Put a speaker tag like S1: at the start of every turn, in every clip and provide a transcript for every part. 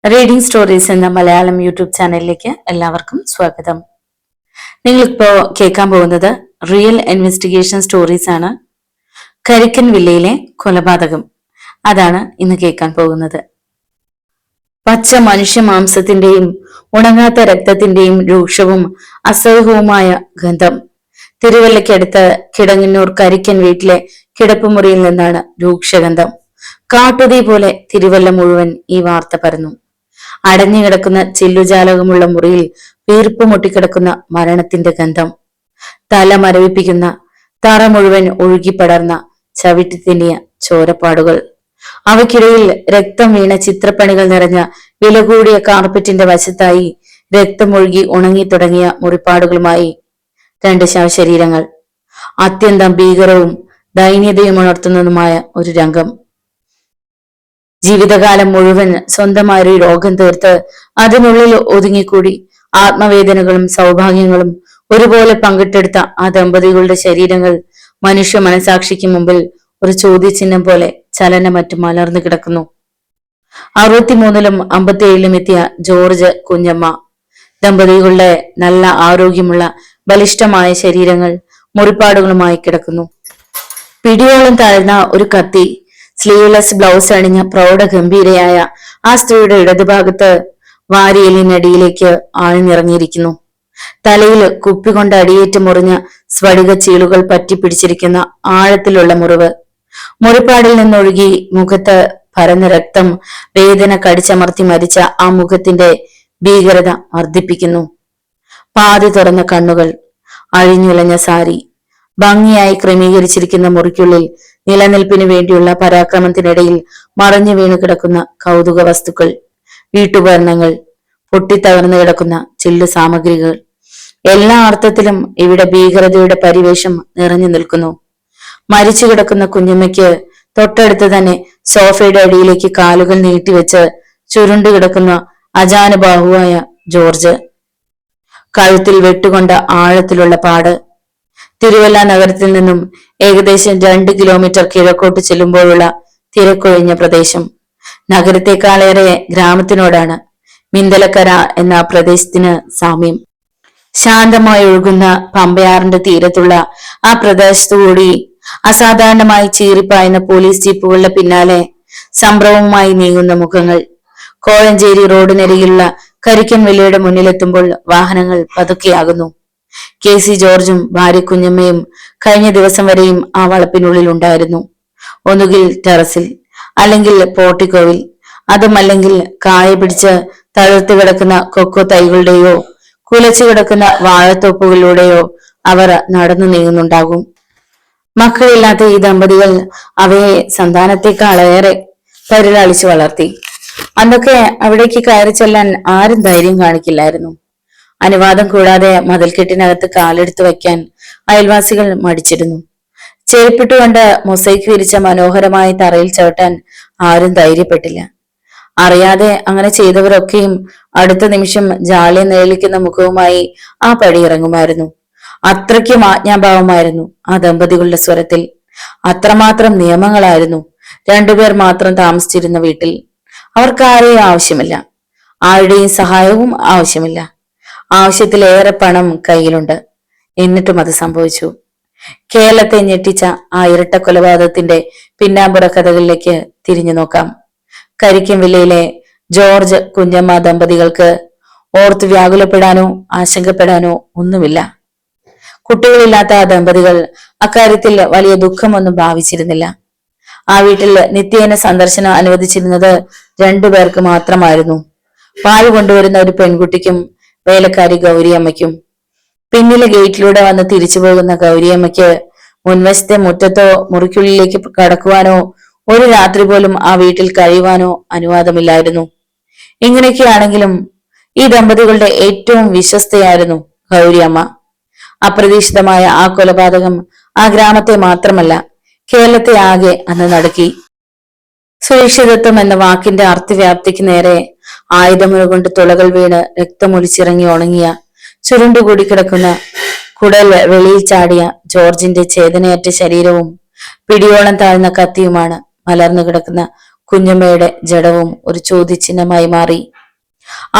S1: Reading stories എന്ന Malayalam YouTube ചാനലിലേക്ക് എല്ലാവർക്കും സ്വാഗതം. നിങ്ങളിപ്പോ കേൾക്കാൻ പോകുന്നത് റിയൽ ഇൻവെസ്റ്റിഗേഷൻ സ്റ്റോറീസ് ആണ്. കരിക്കൻ വില്ലയിലെ കൊലപാതകം, അതാണ് ഇന്ന് കേൾക്കാൻ പോകുന്നത്. പച്ച മനുഷ്യ മാംസത്തിന്റെയും ഉണങ്ങാത്ത രക്തത്തിന്റെയും രൂക്ഷവും അസഹ്യവുമായ ഗന്ധം തിരുവല്ലയ്ക്കടുത്ത് കിടങ്ങന്നൂർ കരിക്കൻ വീട്ടിലെ കിടപ്പുമുറിയിൽ നിന്നാണ് രൂക്ഷഗന്ധം. കാട്ടുതീ പോലെ തിരുവല്ല മുഴുവൻ ഈ വാർത്ത പരന്നു. അടഞ്ഞുകിടക്കുന്ന ചില്ലുജാലകമുള്ള മുറിയിൽ വീർപ്പ് മുട്ടിക്കിടക്കുന്ന മരണത്തിന്റെ ഗന്ധം, തല മരവിപ്പിക്കുന്ന, തറ മുഴുവൻ ഒഴുകിപ്പടർന്ന ചവിട്ടി തിന്നിയ ചോരപ്പാടുകൾ, അവയ്ക്കിടയിൽ രക്തം വീണ ചിത്രപ്പണികൾ നിറഞ്ഞ വില കൂടിയ കാർപ്പറ്റിന്റെ വശത്തായി രക്തമൊഴുകി ഉണങ്ങി തുടങ്ങിയ മുറിപ്പാടുകളുമായി രണ്ട് ശവശരീരങ്ങൾ. അത്യന്തം ഭീകരവും ദൈന്യതയും ഉണർത്തുന്നതുമായ ഒരു രംഗം. ജീവിതകാലം മുഴുവൻ സ്വന്തമായ രോഗം തീർത്ത് അതിനുള്ളിൽ ഒതുങ്ങിക്കൂടി ആത്മവേദനകളും സൗഭാഗ്യങ്ങളും ഒരുപോലെ പങ്കിട്ടെടുത്ത ആ ദമ്പതികളുടെ ശരീരങ്ങൾ മനുഷ്യ മനസാക്ഷിക്ക് മുമ്പിൽ ഒരു ചോദ്യചിഹ്നം പോലെ ചലനമറ്റ് മലർന്നു കിടക്കുന്നു. 63-ലും 57-ലും എത്തിയ ജോർജ്, കുഞ്ഞമ്മ ദമ്പതികളുടെ നല്ല ആരോഗ്യമുള്ള ബലിഷ്ഠമായ ശരീരങ്ങൾ മുറിപ്പാടുകളുമായി കിടക്കുന്നു. പിടിയോളം താഴ്ന്ന ഒരു കത്തി സ്ലീവ്ലെസ് ബ്ലൗസ് അണിഞ്ഞ പ്രൗഢഗംഭീരയായ ആ സ്ത്രീയുടെ ഇടതുഭാഗത്ത് വാരിയലിനടിയിലേക്ക് ആഴ്ന്നിറങ്ങിയിരിക്കുന്നു. തലയിൽ കുപ്പികൊണ്ട് അടിയേറ്റ് മുറിഞ്ഞ സ്ഫടിക ചീളുകൾ പറ്റിപ്പിടിച്ചിരിക്കുന്ന ആഴത്തിലുള്ള മുറിവ്. മുറിപ്പാടിൽ നിന്നൊഴുകി മുഖത്ത് പരന്ന രക്തം വേദന കടിച്ചമർത്തി മരിച്ച ആ മുഖത്തിന്റെ ഭീകരത വർദ്ധിപ്പിക്കുന്നു. പാതി തുറന്ന കണ്ണുകൾ, അഴിഞ്ഞുലഞ്ഞ സാരി, ഭംഗിയായി ക്രമീകരിച്ചിരിക്കുന്ന മുറിക്കുള്ളിൽ നിലനിൽപ്പിന് വേണ്ടിയുള്ള പരാക്രമത്തിനിടയിൽ മറഞ്ഞു വീണു കിടക്കുന്ന കൗതുക വസ്തുക്കൾ, വീട്ടുപകരണങ്ങൾ, പൊട്ടിത്തകർന്നു കിടക്കുന്ന ചില്ലു സാമഗ്രികൾ. എല്ലാ അർത്ഥത്തിലും ഇവിടെ ഭീകരതയുടെ പരിവേഷം നിറഞ്ഞു നിൽക്കുന്നു. മരിച്ചു കിടക്കുന്ന കുഞ്ഞമ്മയ്ക്ക് തൊട്ടടുത്ത് തന്നെ സോഫയുടെ അടിയിലേക്ക് കാലുകൾ നീട്ടിവെച്ച് ചുരുണ്ടു കിടക്കുന്ന അജാനുബാഹുവായ ജോർജ്. കഴുത്തിൽ വെട്ടുകൊണ്ട ആഴത്തിലുള്ള പാട്. തിരുവല്ല നഗരത്തിൽ നിന്നും ഏകദേശം 2 കിലോമീറ്റർ കിഴക്കോട്ട് ചെല്ലുമ്പോഴുള്ള തിരക്കൊഴിഞ്ഞ പ്രദേശം. നഗരത്തെക്കാളേറെ ഗ്രാമത്തിനോടാണ് മിന്തലക്കര എന്ന പ്രദേശത്തിന് സാമ്യം. ശാന്തമായി ഒഴുകുന്ന പമ്പയാറിന്റെ തീരത്തുള്ള ആ പ്രദേശത്തുകൂടി അസാധാരണമായി ചീറിപ്പായുന്ന പോലീസ് ജീപ്പുകളുടെ പിന്നാലെ സംഭ്രമവുമായി നീങ്ങുന്ന മുഖങ്ങൾ. കോഴഞ്ചേരി റോഡിനരികിലുള്ള കരിക്കൻ വില്ലയുടെ മുന്നിലെത്തുമ്പോൾ വാഹനങ്ങൾ പതുക്കെയാകുന്നു. KC ജോർജും ഭാര്യ കുഞ്ഞമ്മയും കഴിഞ്ഞ ദിവസം വരെയും ആ വളപ്പിനുള്ളിൽ ഉണ്ടായിരുന്നു. ഒന്നുകിൽ ടെറസിൽ, അല്ലെങ്കിൽ പോർട്ടിക്കോവിൽ, അതുമല്ലെങ്കിൽ കായ പിടിച്ച് തളർത്തു കിടക്കുന്ന കൊക്കോ തൈകളുടെയോ കുലച്ചു കിടക്കുന്ന വാഴത്തോപ്പുകളിലൂടെയോ അവർ നടന്നു നീങ്ങുന്നുണ്ടാകും. മക്കളില്ലാത്ത ഈ ദമ്പതികൾ അവയെ സന്താനത്തെക്കാളേറെ പരിലാളിച്ചു വളർത്തി. അന്നൊക്കെ അവിടേക്ക് കയറി ചെല്ലാൻ ആരും ധൈര്യം കാണിക്കില്ലായിരുന്നു. അനുവാദം കൂടാതെ മതിൽക്കെട്ടിനകത്ത് കാലെടുത്ത് വയ്ക്കാൻ അയൽവാസികൾ മടിച്ചിരുന്നു. ചെരുപ്പിട്ടുകൊണ്ട് മൊസൈക്ക് വിരിച്ച മനോഹരമായ തറയിൽ ചവിട്ടാൻ ആരും ധൈര്യപ്പെട്ടില്ല. അറിയാതെ അങ്ങനെ ചെയ്തവരൊക്കെയും അടുത്ത നിമിഷം ജാള്യം നേളിക്കുന്ന മുഖവുമായി ആ പടി ഇറങ്ങുമായിരുന്നു. അത്രയ്ക്കും ആജ്ഞാഭാവമായിരുന്നു ആ ദമ്പതികളുടെ സ്വരത്തിൽ. അത്രമാത്രം നിയമങ്ങളായിരുന്നു. 2 പേർ മാത്രം താമസിച്ചിരുന്ന വീട്ടിൽ. അവർക്ക് ആരെയും ആവശ്യമില്ല, ആരുടെയും സഹായവും ആവശ്യമില്ല. ആവശ്യത്തിലേറെ പണം കയ്യിലുണ്ട്. എന്നിട്ടും അത് സംഭവിച്ചു. കേരളത്തെ ഞെട്ടിച്ച ആ ഇരട്ട കൊലപാതകത്തിന്റെ പിന്നാമ്പുറ കഥകളിലേക്ക് തിരിഞ്ഞു നോക്കാം. കരിക്കൻ വില്ലയിലെ ജോർജ്, കുഞ്ഞമ്മ ദമ്പതികൾക്ക് ഓർത്ത് വ്യാകുലപ്പെടാനോ ആശങ്കപ്പെടാനോ ഒന്നുമില്ല. കുട്ടികളില്ലാത്ത ആ ദമ്പതികൾ അക്കാര്യത്തിൽ വലിയ ദുഃഖമൊന്നും ഭാവിച്ചിരുന്നില്ല. ആ വീട്ടിൽ നിത്യേന സന്ദർശനം അനുവദിച്ചിരുന്നത് 2 പേർക്ക് മാത്രമായിരുന്നു. പാല് കൊണ്ടുവരുന്ന ഒരു പെൺകുട്ടിക്കും വേലക്കാരി ഗൗരിയമ്മയ്ക്കും. പിന്നിലെ ഗേറ്റിലൂടെ വന്ന് തിരിച്ചു പോകുന്ന ഗൗരിയമ്മയ്ക്ക് മുൻവശത്തെ മുറ്റത്തോ മുറിക്കുള്ളിലേക്ക് കടക്കുവാനോ ഒരു രാത്രി പോലും ആ വീട്ടിൽ കഴിയുവാനോ അനുവാദമില്ലായിരുന്നു. ഇങ്ങനെയൊക്കെയാണെങ്കിലും ഈ ദമ്പതികളുടെ ഏറ്റവും വിശ്വസ്തയായിരുന്നു ഗൗരിയമ്മ. അപ്രതീക്ഷിതമായ ആ കൊലപാതകം ആ ഗ്രാമത്തെ മാത്രമല്ല കേരളത്തെ ആകെ അന്ന് നടുക്കി. സുരക്ഷിതത്വം എന്ന വാക്കിന്റെ അർത്ഥവ്യാപ്തിക്ക് നേരെ ആയുധമുഴ കൊണ്ട് തുളകൾ വീണ് രക്തമൊലിച്ചിറങ്ങി ഉണങ്ങിയ ചുരുണ്ടുകൂടി കിടക്കുന്ന കുടൽ വെളിയിൽ ചാടിയ ജോർജിന്റെ ചേതനയറ്റ ശരീരവും പിടിയോളം താഴ്ന്ന കത്തിയുമാണ് മലർന്നു കിടക്കുന്ന കുഞ്ഞമ്മയുടെ ജഡവും ഒരു ചോദ്യചിഹ്നമായി മാറി.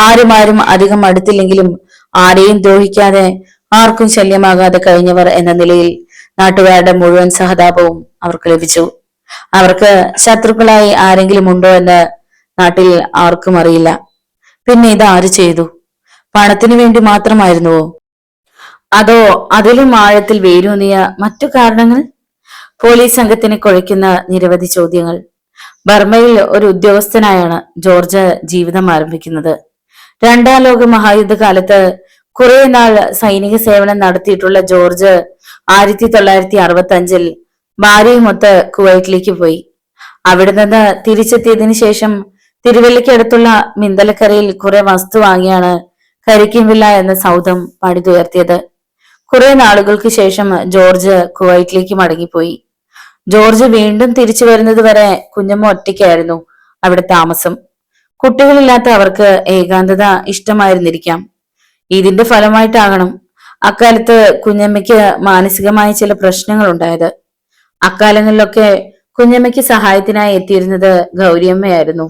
S1: ആരും അധികം അടുത്തില്ലെങ്കിലും ആരെയും ദ്രോഹിക്കാതെ ആർക്കും ശല്യമാകാതെ കഴിഞ്ഞവർ എന്ന നിലയിൽ നാട്ടുകാരുടെ മുഴുവൻ സഹതാപവും അവർക്ക് ലഭിച്ചു. അവർക്ക് ശത്രുക്കളായി ആരെങ്കിലും ഉണ്ടോ എന്ന് നാട്ടിൽ ആർക്കും അറിയില്ല. പിന്നെ ഇത് ആര് ചെയ്തു? പണത്തിനു വേണ്ടി മാത്രമായിരുന്നുവോ? അതോ അതിലും ആഴത്തിൽ വേരൂന്നിയ മറ്റു കാരണങ്ങൾ? പോലീസ് സംഘത്തിനെ കുഴയ്ക്കുന്ന നിരവധി ചോദ്യങ്ങൾ. ബർമയിൽ ഒരു ഉദ്യോഗസ്ഥനായാണ് ജോർജ് ജീവിതം ആരംഭിക്കുന്നത്. രണ്ടാം ലോക മഹായുദ്ധകാലത്ത് കുറെ നാൾ സൈനിക സേവനം നടത്തിയിട്ടുള്ള ജോർജ് 1965 ഭാര്യയുമൊത്ത് കുവൈറ്റിലേക്ക് പോയി. അവിടെ നിന്ന് തിരിച്ചെത്തിയതിനു ശേഷം തിരുവല്ലയ്ക്കടുത്തുള്ള മിന്തലക്കരയിൽ കുറെ വസ്തു വാങ്ങിയാണ് കരിക്കിൻവില്ല എന്ന സൗധം പണിതുയർത്തിയത്. കുറെ നാളുകൾക്ക് ശേഷം ജോർജ് കുവൈറ്റിലേക്ക് മടങ്ങിപ്പോയി. ജോർജ് വീണ്ടും തിരിച്ചു വരുന്നത് വരെ കുഞ്ഞമ്മ ഒറ്റയ്ക്കായിരുന്നു അവിടെ താമസം. കുട്ടികളില്ലാത്ത അവർക്ക് ഏകാന്തത ഇഷ്ടമായിരുന്നിരിക്കാം. ഇതിന്റെ ഫലമായിട്ടാകണം അക്കാലത്ത് കുഞ്ഞമ്മയ്ക്ക് മാനസികമായ ചില പ്രശ്നങ്ങൾ ഉണ്ടായത്. അക്കാലങ്ങളിലൊക്കെ കുഞ്ഞമ്മയ്ക്ക് സഹായത്തിനായി എത്തിയിരുന്നത് ഗൗരിയമ്മയായിരുന്നു.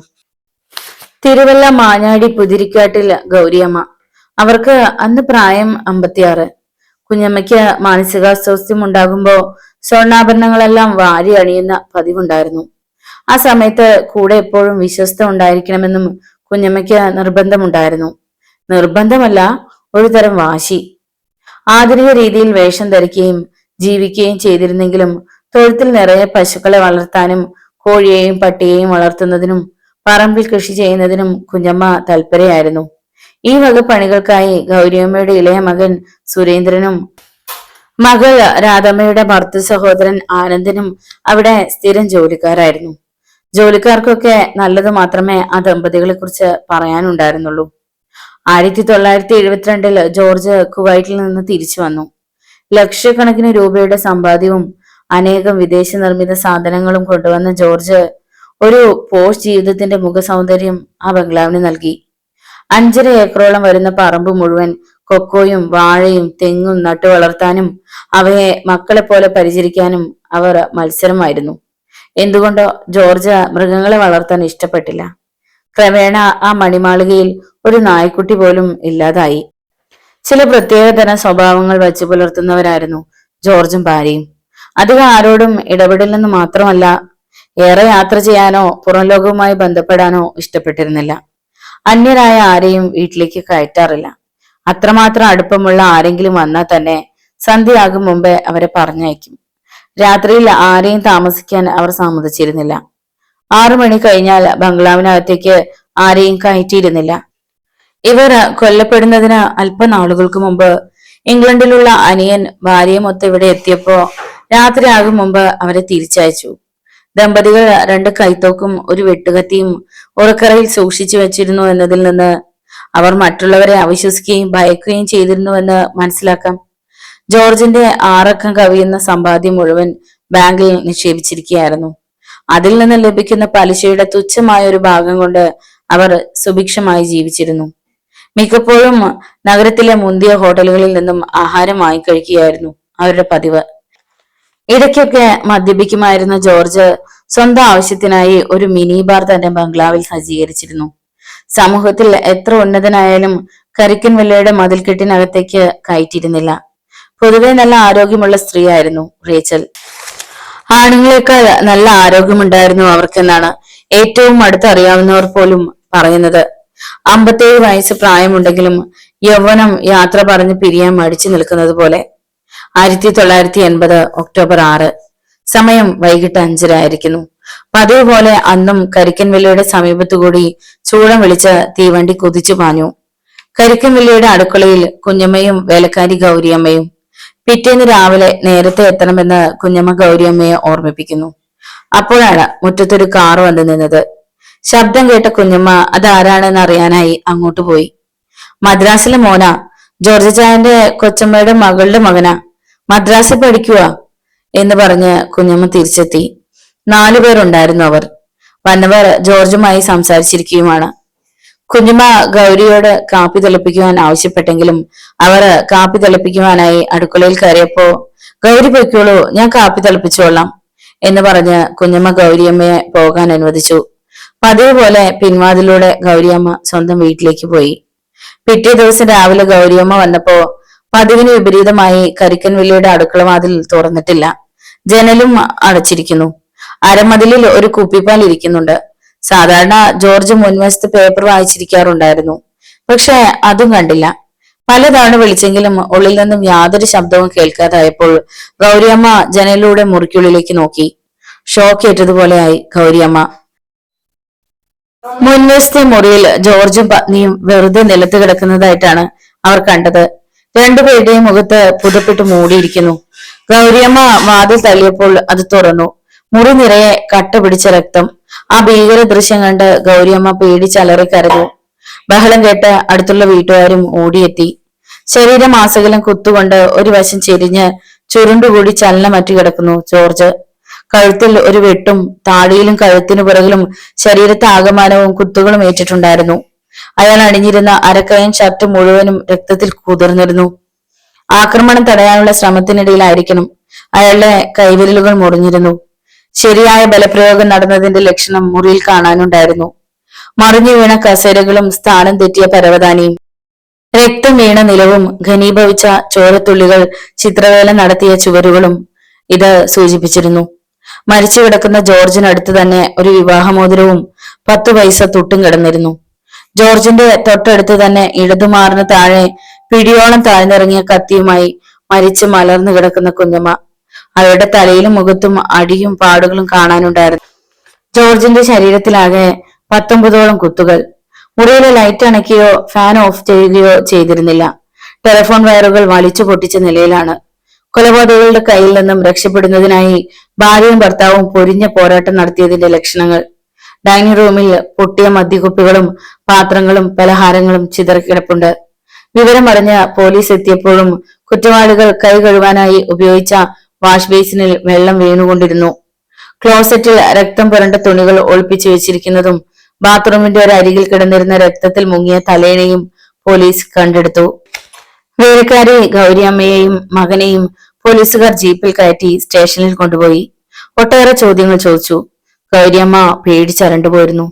S1: തിരുവല്ല മാഞ്ഞാടി പുതിരിക്കാട്ടിൽ ഗൗരിയമ്മ. അവർക്ക് അന്ന് പ്രായം 56. കുഞ്ഞമ്മയ്ക്ക് മാനസികാസ്വാസ്ഥ്യം ഉണ്ടാകുമ്പോ സ്വർണ്ണാഭരണങ്ങളെല്ലാം വാരി അണിയുന്ന പതിവുണ്ടായിരുന്നു. ആ സമയത്ത് കൂടെ എപ്പോഴും വിശ്വസ്ത ഉണ്ടായിരിക്കണമെന്നും കുഞ്ഞമ്മയ്ക്ക് നിർബന്ധമുണ്ടായിരുന്നു. നിർബന്ധമല്ല, ഒരു തരം വാശി. ആധുനിക രീതിയിൽ വേഷം ധരിക്കുകയും ജീവിക്കുകയും ചെയ്തിരുന്നെങ്കിലും തൊഴുത്തിൽ നിറയെ പശുക്കളെ വളർത്താനും കോഴിയെയും പട്ടിയെയും വളർത്തുന്നതിനും പറമ്പിൽ കൃഷി ചെയ്യുന്നതിനും കുഞ്ഞമ്മ തൽപരയായിരുന്നു. ഈ വക പണികൾക്കായി ഗൗരിയമ്മയുടെ ഇളയ മകൻ സുരേന്ദ്രനും മകൾ രാധമ്മയുടെ ഭർത്തൃ സഹോദരൻ ആനന്ദനും അവിടെ സ്ഥിരം ജോലിക്കാരായിരുന്നു. ജോലിക്കാർക്കൊക്കെ നല്ലത് മാത്രമേ ആ ദമ്പതികളെ കുറിച്ച് പറയാനുണ്ടായിരുന്നുള്ളൂ. 1972 ജോർജ് കുവൈറ്റിൽ നിന്ന് തിരിച്ചു വന്നു. ലക്ഷക്കണക്കിന് രൂപയുടെ സമ്പാദ്യവും അനേകം വിദേശ നിർമ്മിത സാധനങ്ങളും കൊണ്ടുവന്ന ജോർജ് ഒരു പോഷ് ജീവിതത്തിന്റെ മുഖസൗന്ദര്യം ആ ബംഗ്ലാവിന് നൽകി. 5.5 ഏക്കറോളം വരുന്ന പറമ്പ് മുഴുവൻ കൊക്കോയും വാഴയും തെങ്ങും നട്ടു വളർത്താനും അവയെ മക്കളെ പോലെ പരിചരിക്കാനും അവർ മത്സരമായിരുന്നു. എന്തുകൊണ്ടോ ജോർജ് മൃഗങ്ങളെ വളർത്താൻ ഇഷ്ടപ്പെട്ടില്ല. ക്രമേണ ആ മണിമാളികയിൽ ഒരു നായ്ക്കുട്ടി പോലും ഇല്ലാതായി. ചില പ്രത്യേകതരം സ്വഭാവങ്ങൾ വച്ചു പുലർത്തുന്നവരായിരുന്നു ജോർജും ഭാര്യയും. അധികം ആരോടും ഇടപെടില്ലെന്ന് മാത്രമല്ല, ഏറെ യാത്ര ചെയ്യാനോ പുറം ലോകവുമായി ബന്ധപ്പെടാനോ ഇഷ്ടപ്പെട്ടിരുന്നില്ല. അന്യരായ ആരെയും വീട്ടിലേക്ക് കയറ്റാറില്ല. അത്രമാത്രം അടുപ്പമുള്ള ആരെങ്കിലും വന്നാൽ തന്നെ സന്ധ്യയാകും മുമ്പേ അവരെ പറഞ്ഞയക്കും. രാത്രിയിൽ ആരെയും താമസിക്കാൻ അവർ സമ്മതിച്ചിരുന്നില്ല. 6 മണി കഴിഞ്ഞാൽ ബംഗ്ലാവിനകത്തേക്ക് ആരെയും കയറ്റിയിരുന്നില്ല. ഇവർ കൊല്ലപ്പെടുന്നതിന് അല്പനാളുകൾക്ക് മുമ്പ് ഇംഗ്ലണ്ടിലുള്ള അനിയൻ ഭാര്യയുമൊത്ത് ഇവിടെ എത്തിയപ്പോ രാത്രിയാകും മുമ്പ് അവരെ തിരിച്ചയച്ചു. ദമ്പതികൾ 2 കൈത്തോക്കും ഒരു വെട്ടുകത്തിയും ഉറക്കറയിൽ സൂക്ഷിച്ചു വെച്ചിരുന്നു എന്നതിൽ നിന്ന് അവർ മറ്റുള്ളവരെ അവിശ്വസിക്കുകയും ഭയക്കുകയും ചെയ്തിരുന്നുവെന്ന് മനസ്സിലാക്കാം. ജോർജിന്റെ 6 അക്കം കവിയുന്ന സമ്പാദ്യം മുഴുവൻ ബാങ്കിൽ നിക്ഷേപിച്ചിരിക്കുകയായിരുന്നു. അതിൽ നിന്ന് ലഭിക്കുന്ന പലിശയുടെ തുച്ഛമായ ഒരു ഭാഗം കൊണ്ട് അവർ സുഭിക്ഷമായി ജീവിച്ചിരുന്നു. മിക്കപ്പോഴും നഗരത്തിലെ മുന്തിയ ഹോട്ടലുകളിൽ നിന്നും ആഹാരം വാങ്ങിക്കഴിക്കുകയായിരുന്നു അവരുടെ പതിവ്. ഇടയ്ക്കൊക്കെ മദ്യപിക്കുമായിരുന്ന ജോർജ് സ്വന്തം ആവശ്യത്തിനായി ഒരു മിനി ബാർ തന്റെ ബംഗ്ലാവിൽ സജ്ജീകരിച്ചിരുന്നു. സമൂഹത്തിൽ എത്ര ഉന്നതനായാലും കരിക്കൻവെല്ലയുടെ മതിൽക്കെട്ടിനകത്തേക്ക് കയറ്റിയിരുന്നില്ല. പൊതുവെ നല്ല ആരോഗ്യമുള്ള സ്ത്രീയായിരുന്നു റേച്ചൽ. ആണുങ്ങളെക്കാൾ നല്ല ആരോഗ്യമുണ്ടായിരുന്നു അവർക്കെന്നാണ് ഏറ്റവും അടുത്തറിയാവുന്നവർ പോലും പറയുന്നത്. 57 വയസ്സ് പ്രായമുണ്ടെങ്കിലും യൗവനം യാത്ര പറഞ്ഞ് പിരിയാൻ മടിച്ചു നിൽക്കുന്നത് പോലെ. 1980 ഒക്ടോബർ 6. സമയം വൈകിട്ട് 5:30 ആയിരിക്കുന്നു. പതിവ് പോലെ അന്നും കരിക്കൻവെല്ലയുടെ സമീപത്തുകൂടി ചൂളം വിളിച്ച് തീവണ്ടി കുതിച്ചു പാഞ്ഞു. കരിക്കൻവെല്ലയുടെ അടുക്കളയിൽ കുഞ്ഞമ്മയും വേലക്കാരി ഗൗരിയമ്മയും. പിറ്റേന്ന് രാവിലെ നേരത്തെ എത്തണമെന്ന് കുഞ്ഞമ്മ ഗൗരിയമ്മയെ ഓർമ്മിപ്പിക്കുന്നു. അപ്പോഴാണ് മുറ്റത്തൊരു കാർ വന്നു നിന്നത്. ശബ്ദം കേട്ട കുഞ്ഞമ്മ അതാരാണെന്ന് അറിയാനായി അങ്ങോട്ട് പോയി. മദ്രാസിലെ മോനാ, ജോർജ് ചായന്റെ കൊച്ചമ്മയുടെ മകളുടെ മകനാ, മദ്രാസിൽ പഠിക്കുക എന്ന് പറഞ്ഞ് കുഞ്ഞമ്മ തിരിച്ചെത്തി. 4 പേരുണ്ടായിരുന്നു അവർ. വന്നവർ ജോർജുമായി സംസാരിച്ചിരിക്കുകയുമാണ്. കുഞ്ഞമ്മ ഗൗരിയോട് കാപ്പി തിളപ്പിക്കുവാൻ ആവശ്യപ്പെട്ടെങ്കിലും അവർ കാപ്പി തിളപ്പിക്കുവാനായി അടുക്കളയിൽ കയറിയപ്പോ ഗൗരി പൊയ്ക്കോളൂ, ഞാൻ കാപ്പി തിളപ്പിച്ചോളാം എന്ന് പറഞ്ഞ് കുഞ്ഞമ്മ ഗൗരിയമ്മയെ പോകാൻ അനുവദിച്ചു. പതിവ് പോലെ പിൻവാതിലൂടെ ഗൗരിയമ്മ സ്വന്തം വീട്ടിലേക്ക് പോയി. പിറ്റേ ദിവസം രാവിലെ ഗൗരിയമ്മ വന്നപ്പോ പതിവിന് വിപരീതമായി കരിക്കൻവെള്ളിയുടെ അടുക്കള വാതിൽ തുറന്നിട്ടില്ല. ജനലും അടച്ചിരിക്കുന്നു. അരമതിലിൽ ഒരു കുപ്പിപ്പാൽ ഇരിക്കുന്നുണ്ട്. സാധാരണ ജോർജ് മുൻവശത്ത് പേപ്പർ വായിച്ചിരിക്കാറുണ്ടായിരുന്നു. പക്ഷെ അതും കണ്ടില്ല. പലതവണ വിളിച്ചെങ്കിലും ഉള്ളിൽ നിന്നും യാതൊരു ശബ്ദവും കേൾക്കാതായപ്പോൾ ഗൗരിയമ്മ ജനലിലൂടെ മുറിക്കുള്ളിലേക്ക് നോക്കി. ഷോക്കേറ്റതുപോലെയായി ഗൗരിയമ്മ. മുൻവശത്തെ മുറിയിൽ ജോർജും പത്നിയും വെറുതെ നിലത്ത് കിടക്കുന്നതായിട്ടാണ് അവർ കണ്ടത്. രണ്ടുപേരുടെയും മുഖത്ത് പുതപ്പിട്ട് മൂടിയിരിക്കുന്നു. ഗൗരിയമ്മ വാതിൽ തള്ളിയപ്പോൾ അത് തുറന്നു. മുറി നിറയെ കട്ട പിടിച്ച രക്തം. ആ ഭീകര ദൃശ്യം കണ്ട് ഗൗരിയമ്മ പേടിച്ചലറി കരഞ്ഞു. ബഹളം കേട്ട് അടുത്തുള്ള വീട്ടുകാരും ഓടിയെത്തി. ശരീരമാസകലം കുത്തുകൊണ്ട് ഒരു വശം ചെരിഞ്ഞ് ചുരുണ്ടുകൂടി ചലനമറ്റു കിടക്കുന്നു ജോർജ്. കഴുത്തിൽ ഒരു വെട്ടും താടിയിലും കഴുത്തിനു പുറകിലും ശരീരത്തെ ആകമാനവും കുത്തുകളും ഏറ്റിട്ടുണ്ടായിരുന്നു. അയാൾ അണിഞ്ഞിരുന്ന അരക്കയൻ ഷർട്ട് മുഴുവനും രക്തത്തിൽ കുതിർന്നിരുന്നു. ആക്രമണം തടയാനുള്ള ശ്രമത്തിനിടയിലായിരിക്കണം അയാളുടെ കൈവിരലുകൾ മുറിഞ്ഞിരുന്നു. ശരിയായ ബലപ്രയോഗം നടന്നതിന്റെ ലക്ഷണം മുറിയിൽ കാണാനുണ്ടായിരുന്നു. മറിഞ്ഞു വീണ കസേരകളും സ്ഥാനം തെറ്റിയ പരവതാനിയും രക്തം വീണ നിലവും ഘനീഭവിച്ച ചോരത്തുള്ളികൾ ചിത്രവേല നടത്തിയ ചുവരുകളും ഇത് സൂചിപ്പിച്ചിരുന്നു. മരിച്ചു കിടക്കുന്ന ജോർജിനടുത്ത് തന്നെ ഒരു വിവാഹമോതിരവും 10 പൈസ തുട്ടും കിടന്നിരുന്നു. ജോർജിന്റെ തൊട്ടടുത്ത് തന്നെ ഇടതുമാറിന് താഴെ പിടിയോളം താഴ്ന്നിറങ്ങിയ കത്തിയുമായി മരിച്ച് മലർന്നു കിടക്കുന്ന കുഞ്ഞമ്മ. അവരുടെ തലയിലും മുഖത്തും അടിയും പാടുകളും കാണാനുണ്ടായിരുന്നു. ജോർജിന്റെ ശരീരത്തിലാകെ 19ഓളം കുത്തുകൾ. മുറിയിലെ ലൈറ്റ് അണയ്ക്കുകയോ ഫാൻ ഓഫ് ചെയ്യുകയോ ചെയ്തിരുന്നില്ല. ടെലിഫോൺ വയറുകൾ വലിച്ചു പൊട്ടിച്ച നിലയിലാണ്. കൊലപാതകങ്ങളുടെ കയ്യിൽ നിന്നും രക്ഷപ്പെടുന്നതിനായി ഭാര്യയും ഭർത്താവും പൊരിഞ്ഞ പോരാട്ടം നടത്തിയതിന്റെ ലക്ഷണങ്ങൾ. ഡൈനിങ് റൂമിൽ പൊട്ടിയ മദ്യക്കുപ്പികളും പാത്രങ്ങളും പലഹാരങ്ങളും ചിതറിക്കിടപ്പുണ്ട്. വിവരം അറിഞ്ഞ പോലീസ് എത്തിയപ്പോഴും കുറ്റവാളികൾ കൈ കഴുകാനായി ഉപയോഗിച്ച വാഷ് ബേസിനിൽ വെള്ളം വീണുകൊണ്ടിരുന്നു. ക്ലോസറ്റിൽ രക്തം പുരണ്ട തുണികൾ ഒളിപ്പിച്ചു വെച്ചിരിക്കുന്നതും ബാത്റൂമിന്റെ ഒരു അരികിൽ കിടന്നിരുന്ന രക്തത്തിൽ മുങ്ങിയ തലേണയും പോലീസ് കണ്ടെടുത്തു. വേലക്കാരി ഗൗരിയമ്മയെയും മകനെയും പോലീസുകാർ ജീപ്പിൽ കയറ്റി സ്റ്റേഷനിൽ കൊണ്ടുപോയി. ഒട്ടേറെ ചോദ്യങ്ങൾ ചോദിച്ചു. ഗൗരിയമ്മ പേടിച്ചരണ്ടുപോയിരുന്നു.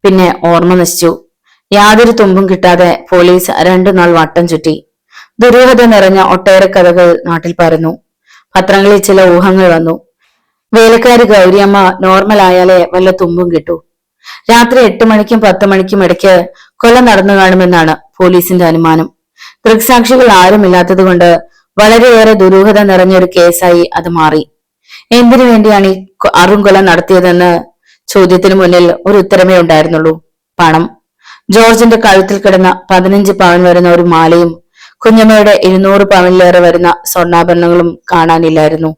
S1: പിന്നെ ഓർമ്മ നശിച്ചു. യാതൊരു തുമ്പും കിട്ടാതെ പോലീസ് 2 നാൾ വട്ടം ചുറ്റി. ദുരൂഹത നിറഞ്ഞ ഒട്ടേറെ കഥകൾ നാട്ടിൽ പരന്നു. പത്രങ്ങളിൽ ചില ഊഹങ്ങൾ വന്നു. വേലക്കാരി ഗൗരിയമ്മ നോർമൽ ആയാലേ വല്ല തുമ്പും കിട്ടൂ. രാത്രി 8 മണിക്കും 10 മണിക്കും ഇടയ്ക്ക് കൊല നടന്നു കാണുമെന്നാണ് പോലീസിന്റെ അനുമാനം. ദൃക്സാക്ഷികൾ ആരുമില്ലാത്തത് കൊണ്ട് വളരെയേറെ ദുരൂഹത നിറഞ്ഞൊരു കേസായി അത് മാറി. എന്തിനു വേണ്ടിയാണ് ഈ അറുംകൊല നടത്തിയതെന്ന് ചോദ്യത്തിന് മുന്നിൽ ഒരു ഉത്തരമേ ഉണ്ടായിരുന്നുള്ളൂ: പണം. ജോർജിന്റെ കഴുത്തിൽ കിടന്ന 15 പവൻ വരുന്ന ഒരു മാലയും കുഞ്ഞമ്മയുടെ 200 പവനിലേറെ വരുന്ന സ്വർണ്ണാഭരണങ്ങളും കാണാനില്ലായിരുന്നു.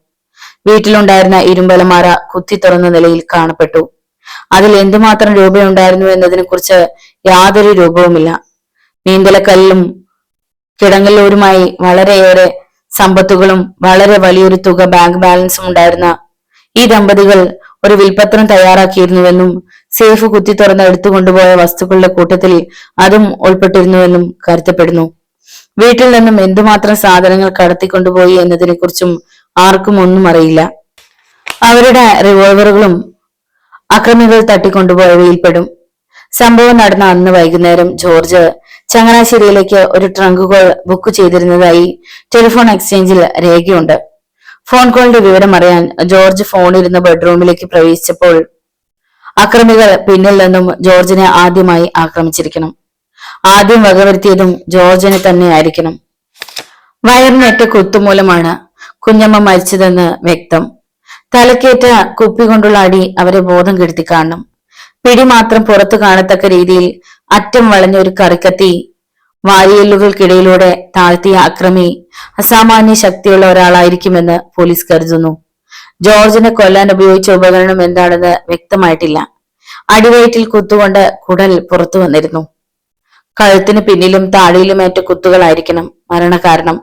S1: വീട്ടിലുണ്ടായിരുന്ന ഇരുമ്പലമാര കുത്തി തുറന്ന നിലയിൽ കാണപ്പെട്ടു. അതിൽ എന്തുമാത്രം രൂപയുണ്ടായിരുന്നു എന്നതിനെ കുറിച്ച് യാതൊരു രൂപവുമില്ല. നീന്തലക്കല്ലും കിടങ്ങല്ലൂരുമായി വളരെയേറെ സമ്പത്തുകളും വളരെ വലിയൊരു തുക ബാങ്ക് ബാലൻസും ഉണ്ടായിരുന്ന ഈ ദമ്പതികൾ ഒരു വിൽപത്രം തയ്യാറാക്കിയിരുന്നുവെന്നും സേഫ് കുത്തി തുറന്ന് എടുത്തുകൊണ്ടുപോയ വസ്തുക്കളുടെ കൂട്ടത്തിൽ അതും ഉൾപ്പെട്ടിരുന്നുവെന്നും കരുതപ്പെടുന്നു. വീട്ടിൽ നിന്നും എന്തുമാത്രം സാധനങ്ങൾ കടത്തിക്കൊണ്ടുപോയി എന്നതിനെ കുറിച്ചും ആർക്കും ഒന്നും അറിയില്ല. അവരുടെ റിവോൾവറുകളും അക്രമികൾ തട്ടിക്കൊണ്ടുപോയവയിൽപ്പെടും. സംഭവം നടന്ന അന്ന് വൈകുന്നേരം ജോർജ് ചങ്ങനാശ്ശേരിയിലേക്ക് ഒരു ട്രങ്ക് കോൾ ബുക്ക് ചെയ്തിരുന്നതായി ടെലിഫോൺ എക്സ്ചേഞ്ചിൽ രേഖയുണ്ട്. ഫോൺ കോളിന്റെ വിവരം അറിയാൻ ജോർജ് ഫോണിരുന്ന ബെഡ്റൂമിലേക്ക് പ്രവേശിച്ചപ്പോൾ അക്രമികൾ പിന്നിൽ നിന്നും ജോർജിനെ ആദ്യമായി ആക്രമിച്ചിരിക്കണം. ആദ്യം വകവരുത്തിയതും ജോർജിനെ തന്നെ ആയിരിക്കണം. വയറിനേറ്റ കുത്തുമൂലമാണ് കുഞ്ഞമ്മ മരിച്ചതെന്ന് വ്യക്തം. തലക്കേറ്റ കുപ്പി കൊണ്ടുള്ള അടി അവരെ ബോധം കെടുത്തി കാണണം. പിടി മാത്രം പുറത്തു കാണത്തക്ക രീതിയിൽ അറ്റം വളഞ്ഞ ഒരു കറിക്കത്തി വാരിയല്ലുകൾക്കിടയിലൂടെ താഴ്ത്തിയ അക്രമി അസാമാന്യ ശക്തിയുള്ള ഒരാളായിരിക്കുമെന്ന് പോലീസ് കരുതുന്നു. ജോർജിനെ കൊല്ലാൻ ഉപയോഗിച്ച ഉപകരണം എന്താണെന്ന് വ്യക്തമായിട്ടില്ല. അടിവയറ്റിൽ കുത്തുകൊണ്ട് കുടൽ പുറത്തു വന്നിരുന്നു. കഴുത്തിന് പിന്നിലും താടിയിലുമേറ്റ കുത്തുകളായിരിക്കണം മരണകാരണം.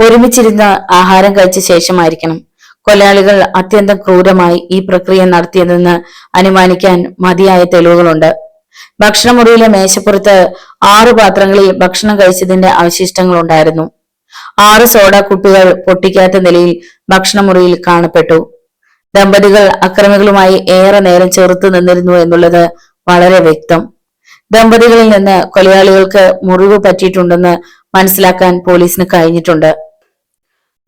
S1: ഒരുമിച്ചിരുന്ന് ആഹാരം കഴിച്ച ശേഷമായിരിക്കണം കൊലയാളികൾ അത്യന്തം ക്രൂരമായി ഈ പ്രക്രിയ നടത്തിയതെന്ന് അനുമാനിക്കാൻ മതിയായ തെളിവുകളുണ്ട്. ഭക്ഷണമുറിയിലെ മേശപ്പുറത്ത് 6 പാത്രങ്ങളിൽ ഭക്ഷണം കഴിച്ചതിന്റെ അവശിഷ്ടങ്ങൾ ഉണ്ടായിരുന്നു. 6 സോഡ കുപ്പികൾ പൊട്ടിക്കാത്ത നിലയിൽ ഭക്ഷണമുറിയിൽ കാണപ്പെട്ടു. ദമ്പതികൾ അക്രമികളുമായി ഏറെ നേരം ചെറുത്തു നിന്നിരുന്നു എന്നുള്ളത് വളരെ വ്യക്തം. ദമ്പതികളിൽ നിന്ന് കൊലയാളികൾക്ക് മുറിവ് പറ്റിയിട്ടുണ്ടെന്ന് മനസ്സിലാക്കാൻ പോലീസിന് കഴിഞ്ഞിട്ടുണ്ട്.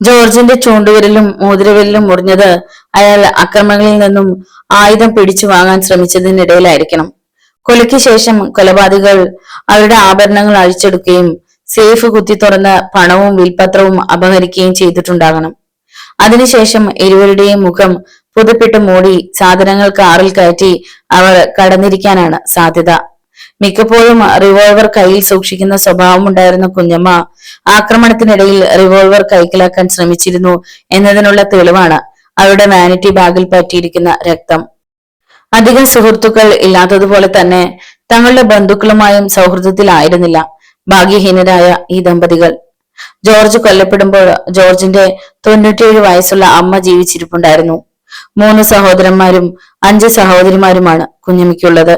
S1: ജോർജിന്റെ ചൂണ്ടുവിരലും മോതിരവിരലും മുറിഞ്ഞത് അയാൾ അക്രമികളിൽ നിന്നും ആയുധം പിടിച്ചു വാങ്ങാൻ ശ്രമിച്ചതിനിടയിലായിരിക്കണം. കൊലയ്ക്ക് ശേഷം കൊലപാതകൾ അവരുടെ ആഭരണങ്ങൾ അഴിച്ചെടുക്കുകയും സേഫ് കുത്തി തുറന്ന് പണവും വിൽപത്രവും അപഹരിക്കുകയും ചെയ്തിട്ടുണ്ടാകണം. അതിനുശേഷം ഇരുവരുടെയും മുഖം പുതപ്പിട്ട് മൂടി സാധനങ്ങൾ കാറിൽ കയറ്റി അവർ കടന്നിരിക്കാനാണ് സാധ്യത. മിക്കപ്പോഴും റിവോൾവർ കയ്യിൽ സൂക്ഷിക്കുന്ന സ്വഭാവമുണ്ടായിരുന്ന കുഞ്ഞമ്മ ആക്രമണത്തിനിടയിൽ റിവോൾവർ കൈക്കലാക്കാൻ ശ്രമിച്ചിരുന്നു എന്നതിനുള്ള തെളിവാണ് അവരുടെ വാനിറ്റി ബാഗിൽ പറ്റിയിരിക്കുന്ന രക്തം. അധികം സുഹൃത്തുക്കൾ ഇല്ലാത്തതുപോലെ തന്നെ തങ്ങളുടെ ബന്ധുക്കളുമായും സൗഹൃദത്തിലായിരുന്നില്ല ഭാഗ്യഹീനരായ ഈ ദമ്പതികൾ. ജോർജ് കൊല്ലപ്പെടുമ്പോൾ ജോർജിന്റെ 97 വയസ്സുള്ള അമ്മ ജീവിച്ചിരിപ്പുണ്ടായിരുന്നു. 3 സഹോദരന്മാരും 5 സഹോദരിമാരുമാണ് കുഞ്ഞമ്മയ്ക്കുള്ളത്.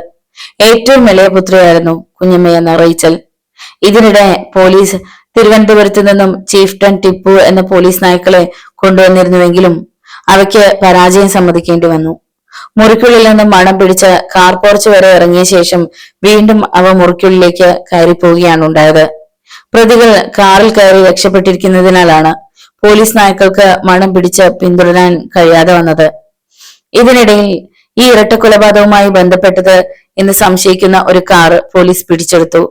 S1: ഏറ്റവും ഇളയ പുത്രിയായിരുന്നു കുഞ്ഞമ്മയെന്ന റീച്ചൽ. ഇതിനിടെ പോലീസ് തിരുവനന്തപുരത്ത് നിന്നും ചീഫ്ടൺ ടിപ്പു എന്ന പോലീസ് നായ്ക്കളെ കൊണ്ടുവന്നിരുന്നുവെങ്കിലും അവയ്ക്ക് പരാജയം സമ്മതിക്കേണ്ടി വന്നു. മുറിക്കുള്ളിൽ നിന്നും മണം പിടിച്ച് കാർ പോർച്ച് വരെ ഇറങ്ങിയ ശേഷം വീണ്ടും അവ മുറിക്കുള്ളിലേക്ക് കയറിപ്പോവുകയാണ് ഉണ്ടായത്. പ്രതികൾ കാറിൽ കയറി രക്ഷപ്പെട്ടിരിക്കുന്നതിനാലാണ് പോലീസ് നായ്ക്കൾക്ക് മണം പിടിച്ച് പിന്തുടരാൻ കഴിയാതെ വന്നത്. ഇതിനിടയിൽ ഈ ഇരട്ട കൊലപാതകവുമായി ബന്ധപ്പെട്ടത് എന്ന് സംശയിക്കുന്ന ഒരു കാർ പോലീസ് പിടിച്ചെടുത്തു.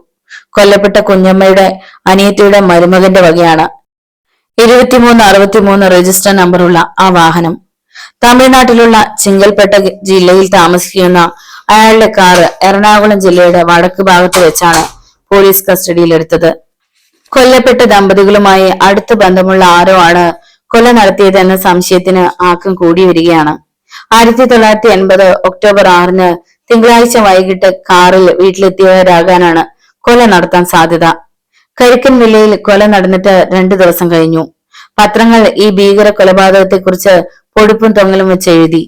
S1: കൊല്ലപ്പെട്ട കുഞ്ഞമ്മയുടെ അനിയത്തിയുടെ മരുമകന്റെ വകയാണ് 2363 രജിസ്റ്റർ നമ്പറുള്ള ആ വാഹനം. തമിഴ്നാട്ടിലുള്ള ചിങ്കൽപെട്ട ജില്ലയിൽ താമസിക്കുന്ന അയാളുടെ കാർ എറണാകുളം ജില്ലയുടെ വടക്ക് ഭാഗത്ത് വെച്ചാണ് പോലീസ് കസ്റ്റഡിയിലെടുത്തത്. കൊല്ലപ്പെട്ട ദമ്പതികളുമായി അടുത്ത ബന്ധമുള്ള ആരോ ആണ് കൊല നടത്തിയതെന്ന സംശയത്തിന് ആക്കം കൂടി വരികയാണ്. 1980 ഒക്ടോബർ 6 തിങ്കളാഴ്ച വൈകിട്ട് കാറിൽ വീട്ടിലെത്തിയവരാകാനാണ് കൊല നടത്താൻ സാധ്യത. കരിക്കൻ വില്ലയിൽ കൊല നടന്നിട്ട് 2 ദിവസം കഴിഞ്ഞു. പത്രങ്ങൾ ഈ ഭീകര കൊലപാതകത്തെക്കുറിച്ച് പൊടിപ്പും തൊങ്ങലും വെച്ച് എഴുതി.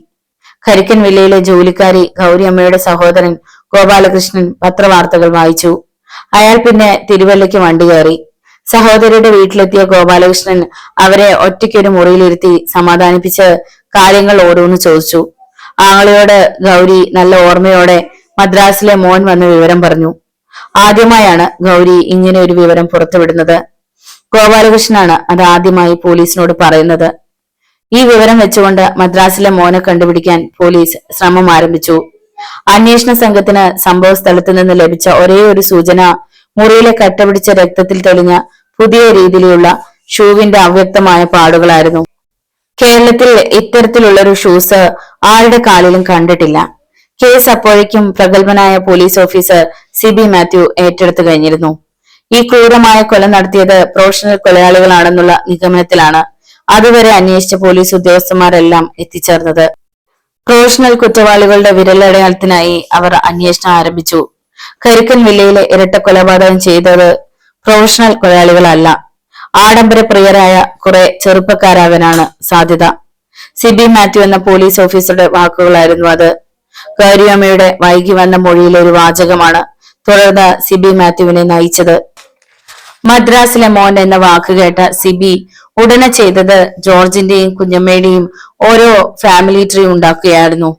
S1: കരിക്കൻ വില്ലയിലെ ജോലിക്കാരി ഗൗരിയമ്മയുടെ സഹോദരൻ ഗോപാലകൃഷ്ണൻ പത്രവാർത്തകൾ വായിച്ചു. അയാൾ പിന്നെ തിരുവല്ലയ്ക്ക് വണ്ടി കയറി. സഹോദരിയുടെ വീട്ടിലെത്തിയ ഗോപാലകൃഷ്ണൻ അവരെ ഒറ്റയ്ക്കൊരു മുറിയിലിരുത്തി സമാധാനിപ്പിച്ച് കാര്യങ്ങൾ ഓരോന്ന് ചോദിച്ചു. ആങ്ങളയോട് ഗൗരി നല്ല ഓർമ്മയോടെ മദ്രാസിലെ മോൻ വന്ന വിവരം പറഞ്ഞു. ആദ്യമായാണ് ഗൗരി ഇങ്ങനെ ഒരു വിവരം പുറത്തുവിടുന്നത്. ഗോപാലകൃഷ്ണനാണ് അത് ആദ്യമായി പോലീസിനോട് പറയുന്നത്. ഈ വിവരം വെച്ചുകൊണ്ട് മദ്രാസിലെ മോനെ കണ്ടുപിടിക്കാൻ പോലീസ് ശ്രമം ആരംഭിച്ചു. അന്വേഷണ സംഘത്തിന് സംഭവ സ്ഥലത്ത് നിന്ന് ലഭിച്ച ഒരേ ഒരു സൂചന മുറിയിലെ കട്ടപിടിച്ച രക്തത്തിൽ തെളിഞ്ഞ പുതിയ രീതിയിലുള്ള ഷൂവിന്റെ അവ്യക്തമായ പാടുകളായിരുന്നു. കേരളത്തിൽ ഇത്തരത്തിലുള്ളൊരു ഷൂസ് ആരുടെ കാലിലും കണ്ടിട്ടില്ല. കേസ് അപ്പോഴേക്കും പ്രഗത്ഭനായ പോലീസ് ഓഫീസർ സിബി മാത്യു ഏറ്റെടുത്തു കഴിഞ്ഞിരുന്നു. ഈ ക്രൂരമായ കൊല നടത്തിയത് പ്രൊഫഷണൽ കൊലയാളികളാണെന്നുള്ള നിഗമനത്തിലാണ് അതുവരെ അന്വേഷിച്ച പോലീസ് ഉദ്യോഗസ്ഥന്മാരെല്ലാം എത്തിച്ചേർന്നത്. പ്രൊഫഷണൽ കുറ്റവാളികളുടെ വിരലടയാളത്തിനായി അവർ അന്വേഷണം ആരംഭിച്ചു. കരിക്കൻ വില്ലയിലെ ഇരട്ട കൊലപാതകം ചെയ്തത് പ്രൊഫഷണൽ കൊലയാളികളല്ല, ആഡംബര പ്രിയരായ കുറെ ചെറുപ്പക്കാരാകാനാണ് സാധ്യത. സിബി മാത്യു എന്ന പോലീസ് ഓഫീസറുടെ വാക്കുകളായിരുന്നു അത്. ഗൗരിയമ്മയുടെ വൈകി വന്ന മൊഴിയിലെ ഒരു വാചകമാണ് തുടർന്ന് സിബി മാത്യുവിനെ നയിച്ചത്. മദ്രാസിലെ മോൻ എന്ന വാക്ക് കേട്ട സിബി ഉടനെ ചെയ്തത് ജോർജിന്റെയും കുഞ്ഞമ്മയുടെയും ഓരോ ഫാമിലി ട്രീ ഉണ്ടാക്കുകയായിരുന്നു.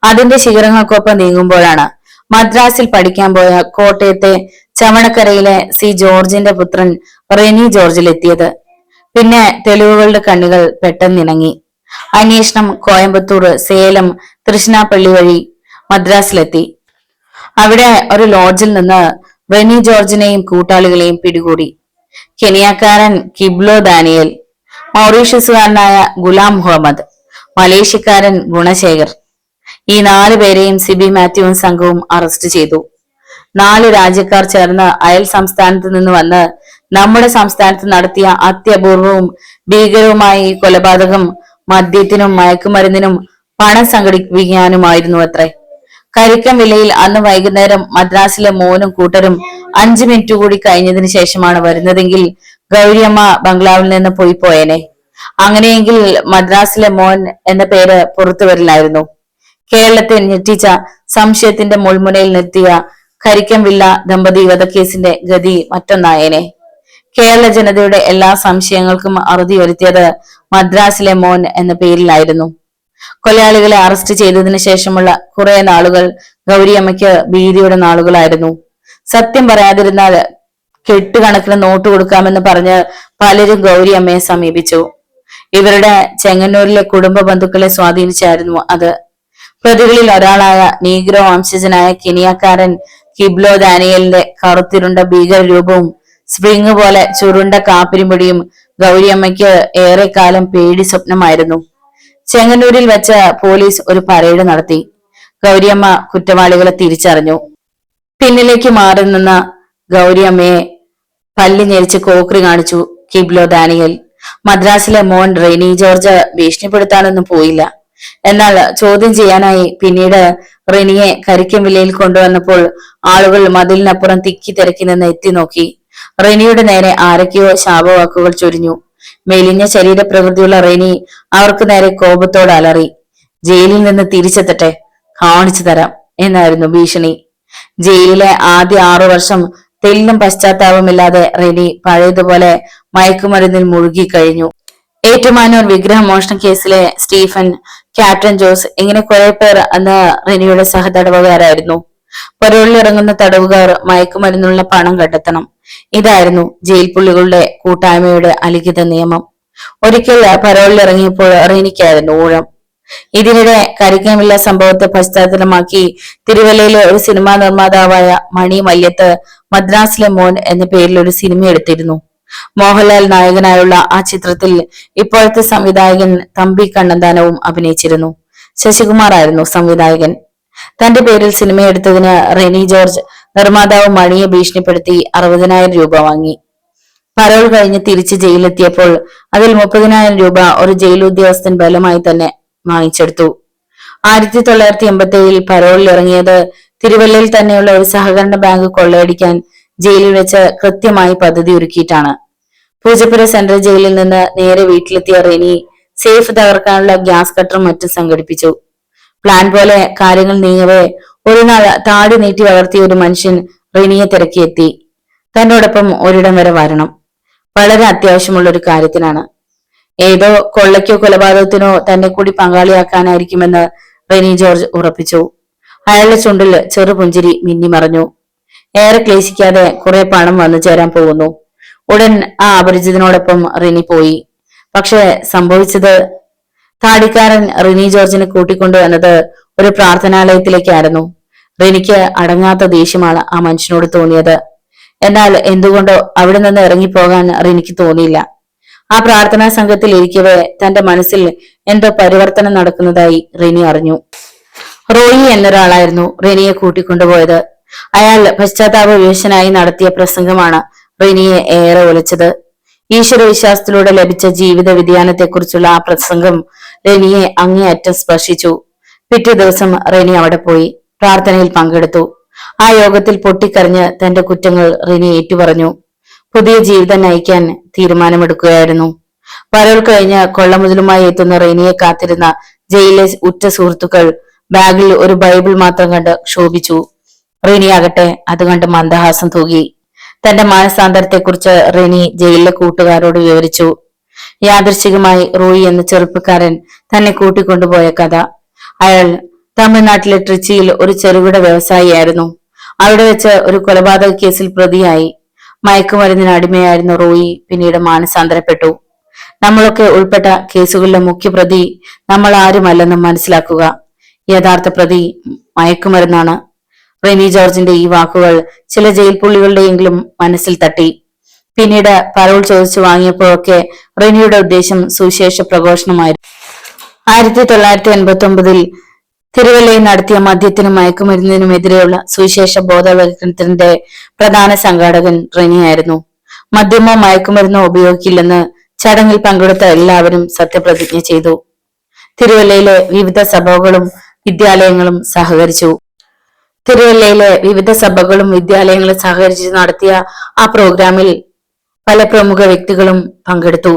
S1: അതിന്റെ ശിഖരങ്ങൾക്കൊപ്പം നീങ്ങുമ്പോഴാണ് മദ്രാസിൽ പഠിക്കാൻ പോയ കോട്ടയത്തെ ചവണക്കരയിലെ സി ജോർജിന്റെ പുത്രൻ റെനി ജോർജിലെത്തിയത്. പിന്നെ തെളിവുകളുടെ കണ്ണികൾ പെട്ടെന്നിണങ്ങി. അന്വേഷണം കോയമ്പത്തൂർ, സേലം, തൃശ്ശിനാപ്പള്ളി വഴി മദ്രാസിലെത്തി. അവിടെ ഒരു ലോഡ്ജിൽ നിന്ന് റെനി ജോർജിനെയും കൂട്ടാളികളെയും പിടികൂടി. കെനിയക്കാരൻ കിബ്ലോ ദാനിയൽ, മൗറീഷ്യസുകാരനായ ഗുലാം മുഹമ്മദ്, മലേഷ്യക്കാരൻ ഗുണശേഖർ, ഈ 4 പേരെയും സിബി മാത്യുവും സംഘവും അറസ്റ്റ് ചെയ്തു. 4 രാജ്യക്കാർ ചേർന്ന് അയൽ സംസ്ഥാനത്ത് നിന്ന് വന്ന് നമ്മുടെ സംസ്ഥാനത്ത് നടത്തിയ അത്യപൂർവവും ഭീകരവുമായ ഈ കൊലപാതകം മദ്യത്തിനും മയക്കുമരുന്നിനും പണം സംഘടിപ്പിക്കാനുമായിരുന്നു അത്രേ. കരിക്കം വില്ലയിൽ അന്ന് വൈകുന്നേരം മദ്രാസിലെ മോനും കൂട്ടരും 5 മിനിറ്റ് കൂടി കഴിഞ്ഞതിന് ശേഷമാണ് വരുന്നതെങ്കിൽ ഗൗരിയമ്മ ബംഗ്ലാവിൽ നിന്ന് പോയേനെ. അങ്ങനെയെങ്കിൽ മദ്രാസിലെ മോൻ എന്ന പേര് പുറത്തു വരില്ലായിരുന്നു. കേരളത്തെ ഞെട്ടിച്ച സംശയത്തിന്റെ മുൾമുനയിൽ നിർത്തിയ കരിക്കം വില്ല ദമ്പതി വധക്കേസിന്റെ ഗതി മറ്റൊന്നായേനെ. കേരള ജനതയുടെ എല്ലാ സംശയങ്ങൾക്കും അറുതി വരുത്തിയത് മദ്രാസിലെ മോൻ എന്ന പേരിലായിരുന്നു. കൊലയാളികളെ അറസ്റ്റ് ചെയ്തതിനു ശേഷമുള്ള കുറെ നാളുകൾ ഗൗരിയമ്മയ്ക്ക് ഭീതിയുടെ നാളുകളായിരുന്നു. സത്യം പറയാതിരുന്നാൽ കെട്ടുകണക്കിന് നോട്ട് കൊടുക്കാമെന്ന് പറഞ്ഞ് പലരും ഗൗരിയമ്മയെ സമീപിച്ചു. ഇവരുടെ ചെങ്ങന്നൂരിലെ കുടുംബ ബന്ധുക്കളെ സ്വാധീനിച്ചായിരുന്നു അത്. പ്രതികളിൽ ഒരാളായ നീഗ്രോ വംശജനായ കെനിയക്കാരൻ കിബ്ലോ ദാനിയലിന്റെ കറുത്തിരുണ്ട ഭീകര രൂപവും സ്പ്രിങ് പോലെ ചുരുണ്ട കാപ്പിരിമുടിയും ഗൗരിയമ്മയ്ക്ക് ഏറെക്കാലം പേടി സ്വപ്നമായിരുന്നു. ചെങ്ങന്നൂരിൽ വെച്ച് പോലീസ് ഒരു പരേഡ് നടത്തി. ഗൗരിയമ്മ കുറ്റവാളികളെ തിരിച്ചറിഞ്ഞു. പിന്നിലേക്ക് മാറി നിന്ന ഗൗരിയമ്മയെ പല്ലി ഞെരിച്ച് കോക്രി കാണിച്ചു കിബ്ലോ ദാനിയൽ. മദ്രാസിലെ മോൻ റെനി ജോർജ് ഭീഷണിപ്പെടുത്താനൊന്നും പോയില്ല. എന്നാൽ ചോദ്യം ചെയ്യാനായി പിന്നീട് റെനിയെ കരിക്കൻവില്ലയിൽ കൊണ്ടുവന്നപ്പോൾ ആളുകൾ മതിലിനപ്പുറം തിക്കി തിരക്കി നിന്ന് എത്തി നോക്കി. റെനിയുടെ നേരെ ആരൊക്കെയോ ശാപവാക്കുകൾ ചൊരിഞ്ഞു. മെലിഞ്ഞ ശരീരപ്രകൃതിയുള്ള റെനി അവർക്ക് നേരെ കോപത്തോട് അലറി. ജയിലിൽ നിന്ന് തിരിച്ചെത്തട്ടെ, കാണിച്ചു തരാം എന്നായിരുന്നു ഭീഷണി. ജയിലിലെ ആദ്യ 6 വർഷം തെല്ലും പശ്ചാത്താപമില്ലാതെ റെനി പഴയതുപോലെ മയക്കുമരുന്നിൽ മുഴുകിക്കഴിഞ്ഞു. ഏറ്റുമാനൂർ വിഗ്രഹമോഷണ കേസിലെ സ്റ്റീഫൻ, ക്യാപ്റ്റൻ ജോസ് ഇങ്ങനെ കുറെ പേർ അന്ന് റെനിയുടെ സഹതടവുകാരായിരുന്നു. പരോളിലിറങ്ങുന്ന തടവുകാർ മയക്കുമരുന്നുള്ള പണം കണ്ടെത്തണം. ഇതായിരുന്നു ജയിൽ പുള്ളികളുടെ കൂട്ടായ്മയുടെ അലിഖിത നിയമം. ഒരിക്കൽ പരോളിലിറങ്ങിയപ്പോൾ റെനിക്കായിരുന്നു ഊഴം. ഇതിനിടെ കരിക്കൻവില്ല സംഭവത്തെ പശ്ചാത്തലമാക്കി തിരുവല്ലയിലെ ഒരു സിനിമാ നിർമ്മാതാവായ മണി മല്യത്ത് മദ്രാസിലെ മോൻ എന്ന പേരിൽ ഒരു സിനിമ എടുത്തിരുന്നു. മോഹൻലാൽ നായകനായുള്ള ആ ചിത്രത്തിൽ ഇപ്പോഴത്തെ സംവിധായകൻ തമ്പി കണ്ണന്താനവും അഭിനയിച്ചിരുന്നു. ശശികുമാർ ആയിരുന്നു സംവിധായകൻ. തന്റെ പേരിൽ സിനിമയെടുത്തതിന് റെനി ജോർജ് നിർമ്മാതാവ് മണിയെ ഭീഷണിപ്പെടുത്തി 60,000 രൂപ വാങ്ങി. പരോൾ കഴിഞ്ഞ് തിരിച്ച് ജയിലെത്തിയപ്പോൾ അതിൽ 30,000 രൂപ ഒരു ജയിൽ ഉദ്യോഗസ്ഥൻ ബലമായി തന്നെ വാങ്ങിച്ചെടുത്തു. 1987 പരോളിൽ ഇറങ്ങിയത് തിരുവല്ലയിൽ തന്നെയുള്ള ഒരു സഹകരണ ബാങ്ക് കൊള്ളയടിക്കാൻ ജയിലിൽ വെച്ച് കൃത്യമായി പദ്ധതി ഒരുക്കിയിട്ടാണ്. പൂജപ്പുര സെൻട്രൽ ജയിലിൽ നിന്ന് നേരെ വീട്ടിലെത്തിയ റെനി സേഫ് തകർക്കാനുള്ള ഗ്യാസ് കട്ടറും മറ്റും സംഘടിപ്പിച്ചു. പ്ലാൻ പോലെ കാര്യങ്ങൾ നീങ്ങവേ ഒരു നാൾ താടി നീട്ടി വളർത്തിയ ഒരു മനുഷ്യൻ റെനിയെ തിരക്കിയെത്തി. തന്നോടൊപ്പം ഒരിടം വരെ വരണം, വളരെ അത്യാവശ്യമുള്ള ഒരു കാര്യത്തിനാണ്. ഏതോ കൊള്ളയ്ക്കോ കൊലപാതകത്തിനോ തന്നെ കൂടി പങ്കാളിയാക്കാനായിരിക്കുമെന്ന് റെനി ജോർജ് ഉറപ്പിച്ചു. അയാളുടെ ചുണ്ടിൽ ചെറുപുഞ്ചിരി മിന്നിമറഞ്ഞു. ഏറെ ക്ലേശിക്കാതെ കുറെ പണം വന്നു ചേരാൻ പോകുന്നു. ഉടൻ ആ അപരിചിതനോടൊപ്പം റെനി പോയി. പക്ഷെ സംഭവിച്ചത്, താടിക്കാരൻ റെനി ജോർജിനെ കൂട്ടിക്കൊണ്ടുവന്നത് ഒരു പ്രാർത്ഥനാലയത്തിലേക്കായിരുന്നു. റെനിക്ക് അടങ്ങാത്ത ദേഷ്യമാണ് ആ മനുഷ്യനോട് തോന്നിയത്. എന്നാൽ എന്തുകൊണ്ടോ അവിടെ നിന്ന് ഇറങ്ങിപ്പോകാൻ റെനിക്ക് തോന്നിയില്ല. ആ പ്രാർത്ഥനാ സംഘത്തിൽ ഇരിക്കവേ തന്റെ മനസ്സിൽ എന്തോ പരിവർത്തനം നടക്കുന്നതായി റെനി അറിഞ്ഞു. റോയി എന്നൊരാളായിരുന്നു റെനിയെ കൂട്ടിക്കൊണ്ടുപോയത്. അയാൾ പശ്ചാത്താപ വിവശനായി നടത്തിയ പ്രസംഗമാണ് റെനിയെ ഏറെ ഉലച്ചത്. ഈശ്വര വിശ്വാസത്തിലൂടെ ലഭിച്ച ജീവിത വ്യതിയാനത്തെക്കുറിച്ചുള്ള ആ പ്രസംഗം റെനിയെ അങ്ങേയറ്റം സ്പർശിച്ചു. പിറ്റേ ദിവസം റെനി അവിടെ പോയി പ്രാർത്ഥനയിൽ പങ്കെടുത്തു. ആ യോഗത്തിൽ പൊട്ടിക്കരഞ്ഞ് തന്റെ കുറ്റങ്ങൾ റെനി ഏറ്റുപറഞ്ഞു. പുതിയ ജീവിതം നയിക്കാൻ തീരുമാനമെടുക്കുകയായിരുന്നു. പരോൾ കഴിഞ്ഞ് കൊള്ളമുതലുമായി എത്തുന്ന റെനിയെ കാത്തിരുന്ന ജയിലിലെ ഉറ്റ സുഹൃത്തുക്കൾ ബാഗിൽ ഒരു ബൈബിൾ മാത്രം കണ്ട് ക്ഷോഭിച്ചു. റെനി ആകട്ടെ അത് കണ്ട് മന്ദഹാസം തൂകി. തന്റെ മാനസാന്തരത്തെക്കുറിച്ച് റെനി ജയിലിലെ കൂട്ടുകാരോട് വിവരിച്ചു. യാദൃശ്ചികമായി റോയി എന്ന ചെറുപ്പക്കാരൻ തന്നെ കൂട്ടിക്കൊണ്ടുപോയ കഥ. അയാൾ തമിഴ്നാട്ടിലെ ട്രിച്ചിയിൽ ഒരു ചെറുകിട വ്യവസായിയായിരുന്നു. അവിടെ വെച്ച് ഒരു കൊലപാതക കേസിൽ പ്രതിയായി. മയക്കുമരുന്നിന് അടിമയായിരുന്ന റോയി പിന്നീട് മാനസാന്തരപ്പെട്ടു. നമ്മളൊക്കെ ഉൾപ്പെട്ട കേസുകളിലെ മുഖ്യപ്രതി നമ്മൾ ആരുമല്ലെന്നും മനസ്സിലാക്കുക. യഥാർത്ഥ പ്രതി മയക്കുമരുന്നാണ്. റെനി ജോർജിന്റെ ഈ വാക്കുകൾ ചില ജയിൽ പുള്ളികളുടെയെങ്കിലും മനസ്സിൽ തട്ടി. പിന്നീട് പരോൾ ചോദിച്ചു വാങ്ങിയപ്പോഴൊക്കെ റെനിയുടെ ഉദ്ദേശം സുവിശേഷ പ്രഘോഷണമായിരുന്നു. 1989 തിരുവല്ലയിൽ നടത്തിയ മദ്യത്തിനും മയക്കുമരുന്നിനുമെതിരെയുള്ള സുവിശേഷ ബോധവൽക്കരണത്തിന്റെ പ്രധാന സംഘാടകൻ റെനിയായിരുന്നു. മദ്യമോ മയക്കുമരുന്നോ ഉപയോഗിക്കില്ലെന്ന് ചടങ്ങിൽ പങ്കെടുത്ത എല്ലാവരും സത്യപ്രതിജ്ഞ ചെയ്തു. തിരുവല്ലയിലെ വിവിധ സഭകളും വിദ്യാലയങ്ങളും സഹകരിച്ചു. സഹകരിച്ച് നടത്തിയ ആ പ്രോഗ്രാമിൽ പല പ്രമുഖ വ്യക്തികളും പങ്കെടുത്തു.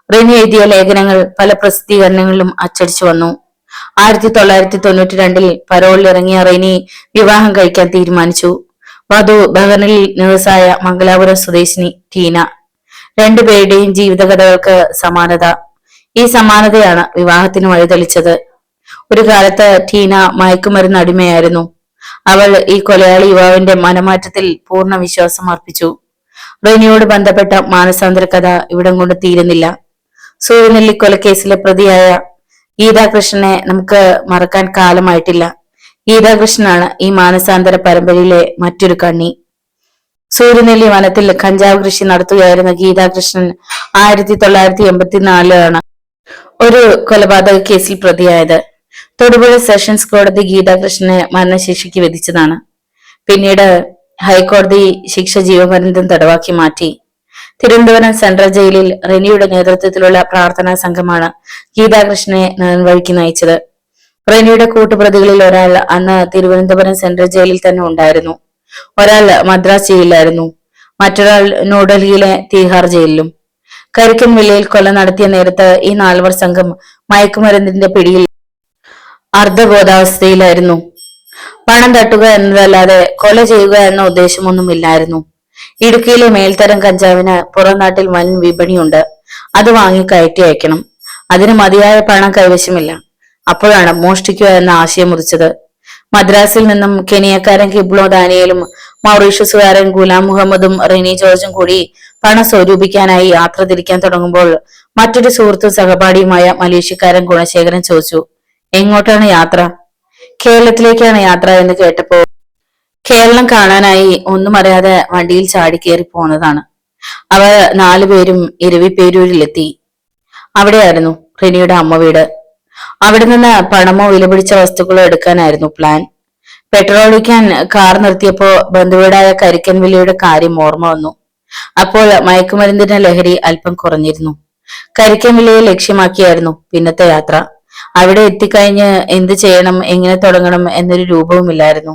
S1: റെനി എഴുതിയ ലേഖനങ്ങൾ പല പ്രസിദ്ധീകരണങ്ങളിലും അച്ചടിച്ചു വന്നു. 1992 പരോളിൽ ഇറങ്ങിയ റെനി വിവാഹം കഴിക്കാൻ തീരുമാനിച്ചു. വധു ബഹറിനിൽ നേഴ്സായ മംഗലാപുരം സ്വദേശിനി ടീന. രണ്ടുപേരുടെയും ജീവിതകഥകൾക്ക് സമാനത. ഈ സമാനതയാണ് വിവാഹത്തിന് വഴിതെളിച്ചത്. ഒരു കാലത്ത് ടീന മയക്കുമരുന്ന് അടിമയായിരുന്നു. അവൾ ഈ കൊലയാളി യുവാവിന്റെ മനമാറ്റത്തിൽ പൂർണ്ണ വിശ്വാസം അർപ്പിച്ചു. റെനിയോട് ബന്ധപ്പെട്ട മാനസാന്തര കഥ ഇവിടം കൊണ്ട് തീരുന്നില്ല. സൂര്യനെല്ലി കൊലക്കേസിലെ പ്രതിയായ ഗീതാകൃഷ്ണനെ നമുക്ക് മറക്കാൻ കാലമായിട്ടില്ല. ഗീതാകൃഷ്ണനാണ് ഈ മാനസാന്തര പരമ്പരയിലെ മറ്റൊരു കണ്ണി. സൂര്യനെല്ലി വനത്തിൽ കഞ്ചാവ് കൃഷി നടത്തുകയായിരുന്ന ഗീതാകൃഷ്ണൻ 1984 ഒരു കൊലപാതക കേസിൽ പ്രതിയായത്. തൊടുപുഴ സെഷൻസ് കോടതി ഗീതാകൃഷ്ണനെ മരണശിക്ഷയ്ക്ക് വിധിച്ചതാണ്. പിന്നീട് ഹൈക്കോടതി ശിക്ഷ ജീവപര്യന്തം തടവാക്കി മാറ്റി. തിരുവനന്തപുരം സെൻട്രൽ ജയിലിൽ റെനിയുടെ നേതൃത്വത്തിലുള്ള പ്രാർത്ഥനാ സംഘമാണ് ഗീതാകൃഷ്ണനെ നേർവഴിക്ക് നയിച്ചത്. റെനിയുടെ കൂട്ടുപ്രതികളിൽ ഒരാൾ അന്ന് തിരുവനന്തപുരം സെൻട്രൽ ജയിലിൽ തന്നെ ഉണ്ടായിരുന്നു. ഒരാൾ മദ്രാസ് ജയിലിലായിരുന്നു. മറ്റൊരാൾ ന്യൂഡൽഹിയിലെ തീഹാർ ജയിലിലും. കരിക്കൻ വില്ലയിൽ കൊല നടത്തിയ നേരത്ത് ഈ 4 സംഘം മയക്കുമരുന്നിന്റെ പിടിയിൽ അർദ്ധബോധാവസ്ഥയിലായിരുന്നു. പണം തട്ടുക എന്നതല്ലാതെ കൊല ചെയ്യുക എന്ന ഉദ്ദേശമൊന്നുമില്ലായിരുന്നു. ഇടുക്കിയിലെ മേൽത്തരം കഞ്ചാവിന് പുറം നാട്ടിൽ വൻ വിപണിയുണ്ട്. അത് വാങ്ങി കയറ്റി അയക്കണം. അതിന് മതിയായ പണം കൈവശമില്ല. അപ്പോഴാണ് മോഷ്ടിക്കുക എന്ന ആശയം ഉദിച്ചത്. മദ്രാസിൽ നിന്നും കെനിയക്കാരൻ കിബ്ലോ ദാനിയലും മൗറീഷ്യസുകാരൻ ഗുലാം മുഹമ്മദും റെനി ജോർജും കൂടി പണം സ്വരൂപിക്കാനായി യാത്ര തിരിക്കാൻ തുടങ്ങുമ്പോൾ മറ്റൊരു സുഹൃത്തും സഹപാഠിയുമായ മലേഷ്യക്കാരൻ ഗുണശേഖരൻ ചോദിച്ചു, എങ്ങോട്ടാണ് യാത്ര? കേരളത്തിലേക്കാണ് യാത്ര എന്ന് കേട്ടപ്പോ കേരളം കാണാനായി ഒന്നും അറിയാതെ വണ്ടിയിൽ ചാടിക്കേറി പോന്നതാണ്. അവർ 4 പേരും ഇരവിപേരൂരിലെത്തി. അവിടെയായിരുന്നു റെനിയുടെ അമ്മ വീട്. അവിടെ നിന്ന് പണമോ വിലപിടിച്ച വസ്തുക്കളോ എടുക്കാനായിരുന്നു പ്ലാൻ. പെട്രോൾ ഒഴിക്കാൻ കാർ നിർത്തിയപ്പോ ബന്ധുവീടായ കരിക്കൻവില്ലയുടെ കാര്യം ഓർമ്മ വന്നു. അപ്പോൾ മയക്കുമരുന്നിന്റെ ലഹരി അല്പം കുറഞ്ഞിരുന്നു. കരിക്കൻവില്ലയെ ലക്ഷ്യമാക്കിയായിരുന്നു പിന്നത്തെ യാത്ര. അവിടെ എത്തിക്കഴിഞ്ഞ് എന്ത് ചെയ്യണം, എങ്ങനെ തുടങ്ങണം എന്നൊരു രൂപവുമില്ലായിരുന്നു.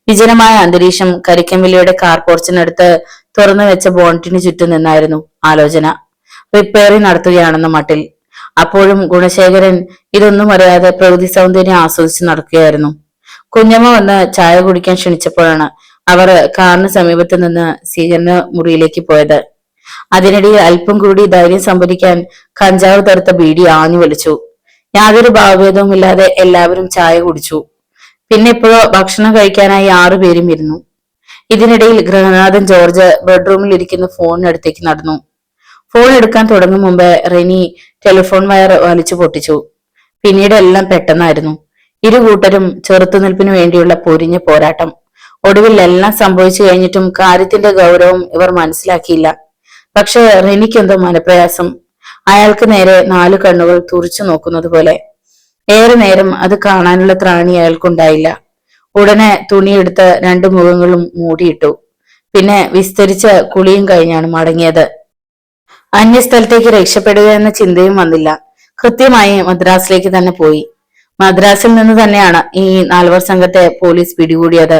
S1: വിജനമായ അന്തരീക്ഷം. കരിക്കൻവില്ലയുടെ കാർ പോർച്ചിനടുത്ത് തുറന്നു വെച്ച ബോണറ്റിന് ചുറ്റും നിന്നായിരുന്നു ആലോചന. റിപ്പയറിംഗ് നടത്തുകയാണെന്ന മട്ടിൽ. അപ്പോഴും ഗുണശേഖരൻ ഇതൊന്നും അറിയാതെ പ്രകൃതി സൗന്ദര്യം ആസ്വദിച്ച് നടക്കുകയായിരുന്നു. കുഞ്ഞമ്മ വന്ന് ചായ കുടിക്കാൻ ക്ഷണിച്ചപ്പോഴാണ് അവർ കാറിന് സമീപത്ത് നിന്ന് സ്വീകരണ മുറിയിലേക്ക് പോയത്. അതിനിടയിൽ അല്പം കൂടി ധൈര്യം സംഭരിക്കാൻ കഞ്ചാവ് തറുത്ത ബീഡി ആഞ്ഞു വലിച്ചു. യാതൊരു ഭാവഭേദവുമില്ലാതെ എല്ലാവരും ചായ കുടിച്ചു. പിന്നെ ഇപ്പോഴോ ഭക്ഷണം കഴിക്കാനായി 6 പേരും ഇരുന്നു. ഇതിനിടയിൽ ഗൃഹനാഥൻ ജോർജ് ബെഡ്റൂമിൽ ഇരിക്കുന്ന ഫോണിനടുത്തേക്ക് നടന്നു. ഫോൺ എടുക്കാൻ തുടങ്ങും മുമ്പ് റെനി ടെലിഫോൺ വയർ വലിച്ചു പൊട്ടിച്ചു. പിന്നീട് എല്ലാം പെട്ടെന്നായിരുന്നു. ഇരു കൂട്ടരും ചെറുത്തുനിൽപ്പിന് വേണ്ടിയുള്ള പൊരിഞ്ഞ പോരാട്ടം. ഒടുവിൽ എല്ലാം സംഭവിച്ചു കഴിഞ്ഞിട്ടും കാര്യത്തിന്റെ ഗൗരവം ഇവർ മനസ്സിലാക്കിയില്ല. പക്ഷെ റെനിക്കെന്തോ മനപ്രയാസം. അയാൾക്ക് നേരെ 4 കണ്ണുകൾ തുറിച്ചു നോക്കുന്നത് പോലെ. ഏറെ നേരം അത് കാണാനുള്ള ത്രാണി അയാൾക്കുണ്ടായില്ല. ഉടനെ തുണിയെടുത്ത് 2 മുഖങ്ങളും മൂടിയിട്ടു. പിന്നെ വിസ്തരിച്ച കുളിയും കഴിഞ്ഞാണ് മടങ്ങിയത്. അന്യസ്ഥലത്തേക്ക് രക്ഷപ്പെടുക എന്ന ചിന്തയും വന്നില്ല. കൃത്യമായി മദ്രാസിലേക്ക് തന്നെ പോയി. മദ്രാസിൽ നിന്ന് തന്നെയാണ് ഈ 4 സംഘത്തെ പോലീസ് പിടികൂടിയത്.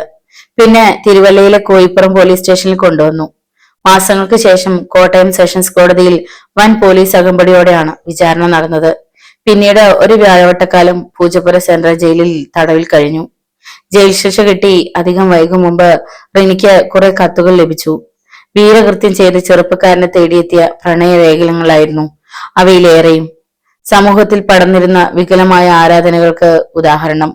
S1: പിന്നെ തിരുവല്ലയിലെ കോയിപ്പുറം പോലീസ് സ്റ്റേഷനിൽ കൊണ്ടുവന്നു. മാസങ്ങൾക്ക് ശേഷം കോട്ടയം സെഷൻസ് കോടതിയിൽ വൻ പോലീസ് അകമ്പടിയോടെയാണ് വിചാരണ നടന്നത്. പിന്നീട് ഒരു വ്യാഴവട്ടക്കാലം പൂജപ്പുര സെൻട്രൽ ജയിലിൽ തടവിൽ കഴിഞ്ഞു. ജയിൽ ശിക്ഷ കിട്ടി അധികം വൈകും മുമ്പ് റിനിക്ക് കുറെ കത്തുകൾ ലഭിച്ചു. വീരകൃത്യം ചെയ്ത് ചെറുപ്പക്കാരനെ തേടിയെത്തിയ പ്രണയലേഖനങ്ങളായിരുന്നു അവയിലേറെയും. സമൂഹത്തിൽ പടർന്നിരുന്ന വികലമായ ആരാധനകൾക്ക് ഉദാഹരണം.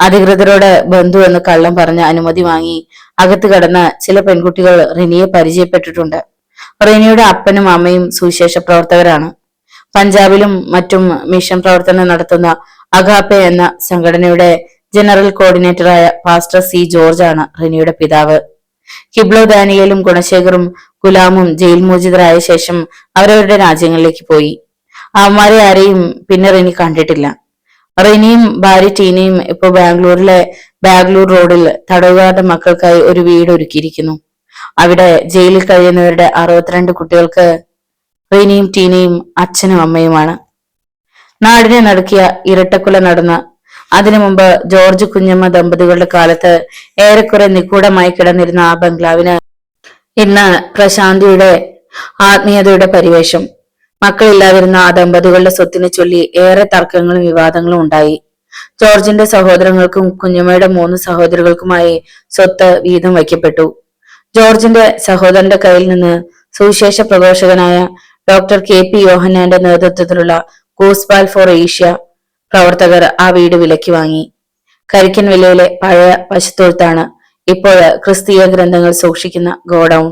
S1: അധികൃതരോട് ബന്ധു എന്ന് കള്ളം പറഞ്ഞ് അനുമതി വാങ്ങി അകത്ത് കടന്ന ചില പെൺകുട്ടികൾ റിനിയെ പരിചയപ്പെട്ടിട്ടുണ്ട്. റിനിയുടെ അപ്പനും അമ്മയും സുവിശേഷ പ്രവർത്തകരാണ്. പഞ്ചാബിലും മറ്റും മിഷൻ പ്രവർത്തനം നടത്തുന്ന അഗാപ്പെ എന്ന സംഘടനയുടെ ജനറൽ കോർഡിനേറ്ററായ പാസ്റ്റർ സി ജോർജ് ആണ് റിനിയുടെ പിതാവ്. കിബ്ലോ ദാനിയലും ഗുണശേഖറും ഗുലാമും ജയിൽ മോചിതരായ ശേഷം അവരവരുടെ രാജ്യങ്ങളിലേക്ക് പോയി. അവന്മാരെ ആരെയും പിന്നെ റിനി കണ്ടിട്ടില്ല. റിനിയും ഭാര്യ ടീനയും ഇപ്പോ ബാംഗ്ലൂർ റോഡിൽ തടവുകാരുടെ മക്കൾക്കായി ഒരു വീട് ഒരുക്കിയിരിക്കുന്നു. അവിടെ ജയിലിൽ കഴിയുന്നവരുടെ 62 കുട്ടികൾക്ക് റിനിയും ടീനയും അച്ഛനും അമ്മയുമാണ്. നാടിനെ നടുക്കിയ ഇരട്ടക്കൊല നടന്ന അതിനു മുമ്പ് ജോർജ് കുഞ്ഞമ്മ ദമ്പതികളുടെ കാലത്ത് ഏറെക്കുറെ നിഗൂഢമായി കിടന്നിരുന്ന ആ ബംഗ്ലാവിന് ഇന്ന് പ്രശാന്തിയുടെ ആത്മീയതയുടെ പരിവേഷം. മക്കളില്ലാതിരുന്ന ആ ദമ്പതികളുടെ സ്വത്തിനെ ചൊല്ലി ഏറെ തർക്കങ്ങളും വിവാദങ്ങളും ഉണ്ടായി. ജോർജിന്റെ സഹോദരങ്ങൾക്കും കുഞ്ഞമ്മയുടെ 3 സഹോദരികൾക്കുമായി സ്വത്ത് വീതം വയ്ക്കപ്പെട്ടു. ജോർജിന്റെ സഹോദരന്റെ കയ്യിൽ നിന്ന് സുവിശേഷ പ്രഘോഷകനായ ഡോക്ടർ KP യോഹന്നാന്റെ നേതൃത്വത്തിലുള്ള ഗോസ്പാൽ ഫോർ ഏഷ്യ പ്രവർത്തകർ ആ വീട് വിലയ്ക്ക് വാങ്ങി. കരിക്കൻ വിലയിലെ പഴയ പശുത്തൊഴുത്താണ് ഇപ്പോൾ ക്രിസ്തീയ ഗ്രന്ഥങ്ങൾ സൂക്ഷിക്കുന്ന ഗോഡൌൺ.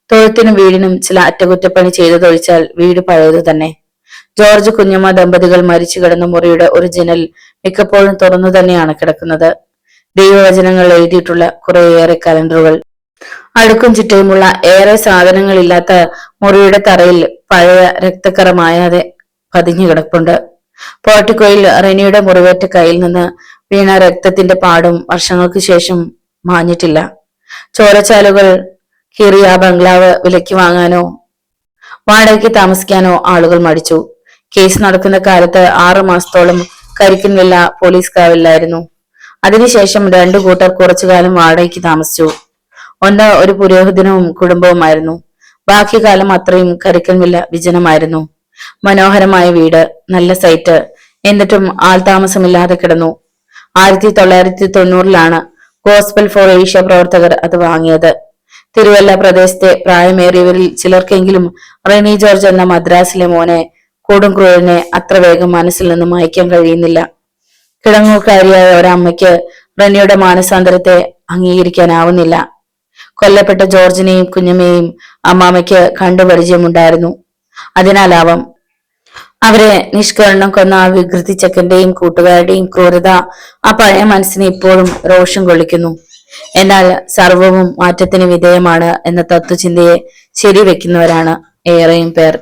S1: തൊഴുത്തിനും വീടിനും ചില അറ്റകുറ്റപ്പണി ചെയ്തതൊഴിച്ചാൽ വീട് പഴയത് തന്നെ. ജോർജ് കുഞ്ഞമ്മ ദമ്പതികൾ മരിച്ചു കിടന്ന മുറിയുടെ ഒരു ജനൽ മിക്കപ്പോഴും തുറന്നു തന്നെയാണ് കിടക്കുന്നത്. ദൈവവചനങ്ങൾ എഴുതിയിട്ടുള്ള കുറേയേറെ കലണ്ടറുകൾ, അടുക്കും ചുറ്റയുമുള്ള ഏറെ സാധനങ്ങളില്ലാത്ത മുറിയുടെ തറയിൽ പഴയ രക്തക്കറ മായാതെ പതിഞ്ഞു കിടപ്പുണ്ട്. പോർട്ടിക്കോയിൽ റെനിയുടെ മുറിവേറ്റ കയ്യിൽ നിന്ന് വീണ രക്തത്തിന്റെ പാടും വർഷങ്ങൾക്ക് ശേഷം മാഞ്ഞിട്ടില്ല. ചോരച്ചാലുകൾ കീറിയ ബംഗ്ലാവ് വിലയ്ക്ക് വാങ്ങാനോ വാടകയ്ക്ക് താമസിക്കാനോ ആളുകൾ മടിച്ചു. കേസ് നടക്കുന്ന കാലത്ത് 6 മാസത്തോളം കരിക്കൻ വില്ല പോലീസ് കാവലിലായിരുന്നു. അതിനുശേഷം 2 കൂട്ടർ കുറച്ചുകാലം വാടകയ്ക്ക് താമസിച്ചു. ഒന്ന് ഒരു പുരോഹിതനും കുടുംബവുമായിരുന്നു. ബാക്കി കാലം അത്രയും കരിക്കൻ വില്ല വിജനമായിരുന്നു. മനോഹരമായ വീട്, നല്ല സൈറ്റ്, എന്നിട്ടും ആൾതാമസമില്ലാതെ കിടന്നു. 1990-ലാണ് ഗോസ്പൽ ഫോർ ഏഷ്യ പ്രവർത്തകർ അത് വാങ്ങിയത്. തിരുവല്ല പ്രദേശത്തെ പ്രായമേറിയവരിൽ ചിലർക്കെങ്കിലും റെനി ജോർജ് എന്ന മദ്രാസിലെ മോനെ, കൊടും ക്രൂരനെ അത്ര വേഗം മനസ്സിൽ നിന്ന് മായ്ക്കാൻ കഴിയുന്നില്ല. കിടങ്ങൂക്കാരിയായ ഒരമ്മയ്ക്ക് റെനിയുടെ മാനസാന്തരത്തെ അംഗീകരിക്കാനാവുന്നില്ല. കൊല്ലപ്പെട്ട ജോർജിനെയും കുഞ്ഞമ്മയെയും അമ്മാമ്മയ്ക്ക് കണ്ടുപരിചയമുണ്ടായിരുന്നു. അതിനാലാവാം അവരെ നിഷ്കരണം കൊന്ന ആ വികൃതി ചെക്കന്റെയും കൂട്ടുകാരുടെയും ക്രൂരത ആ പഴയ മനസ്സിനെ ഇപ്പോഴും രോഷം കൊള്ളിക്കുന്നു. എന്നാൽ സർവവും മാറ്റത്തിന് വിധേയമാണ് എന്ന തത്വചിന്തയെ ശരിവെക്കുന്നവരാണ് ഏറെയും പേർ.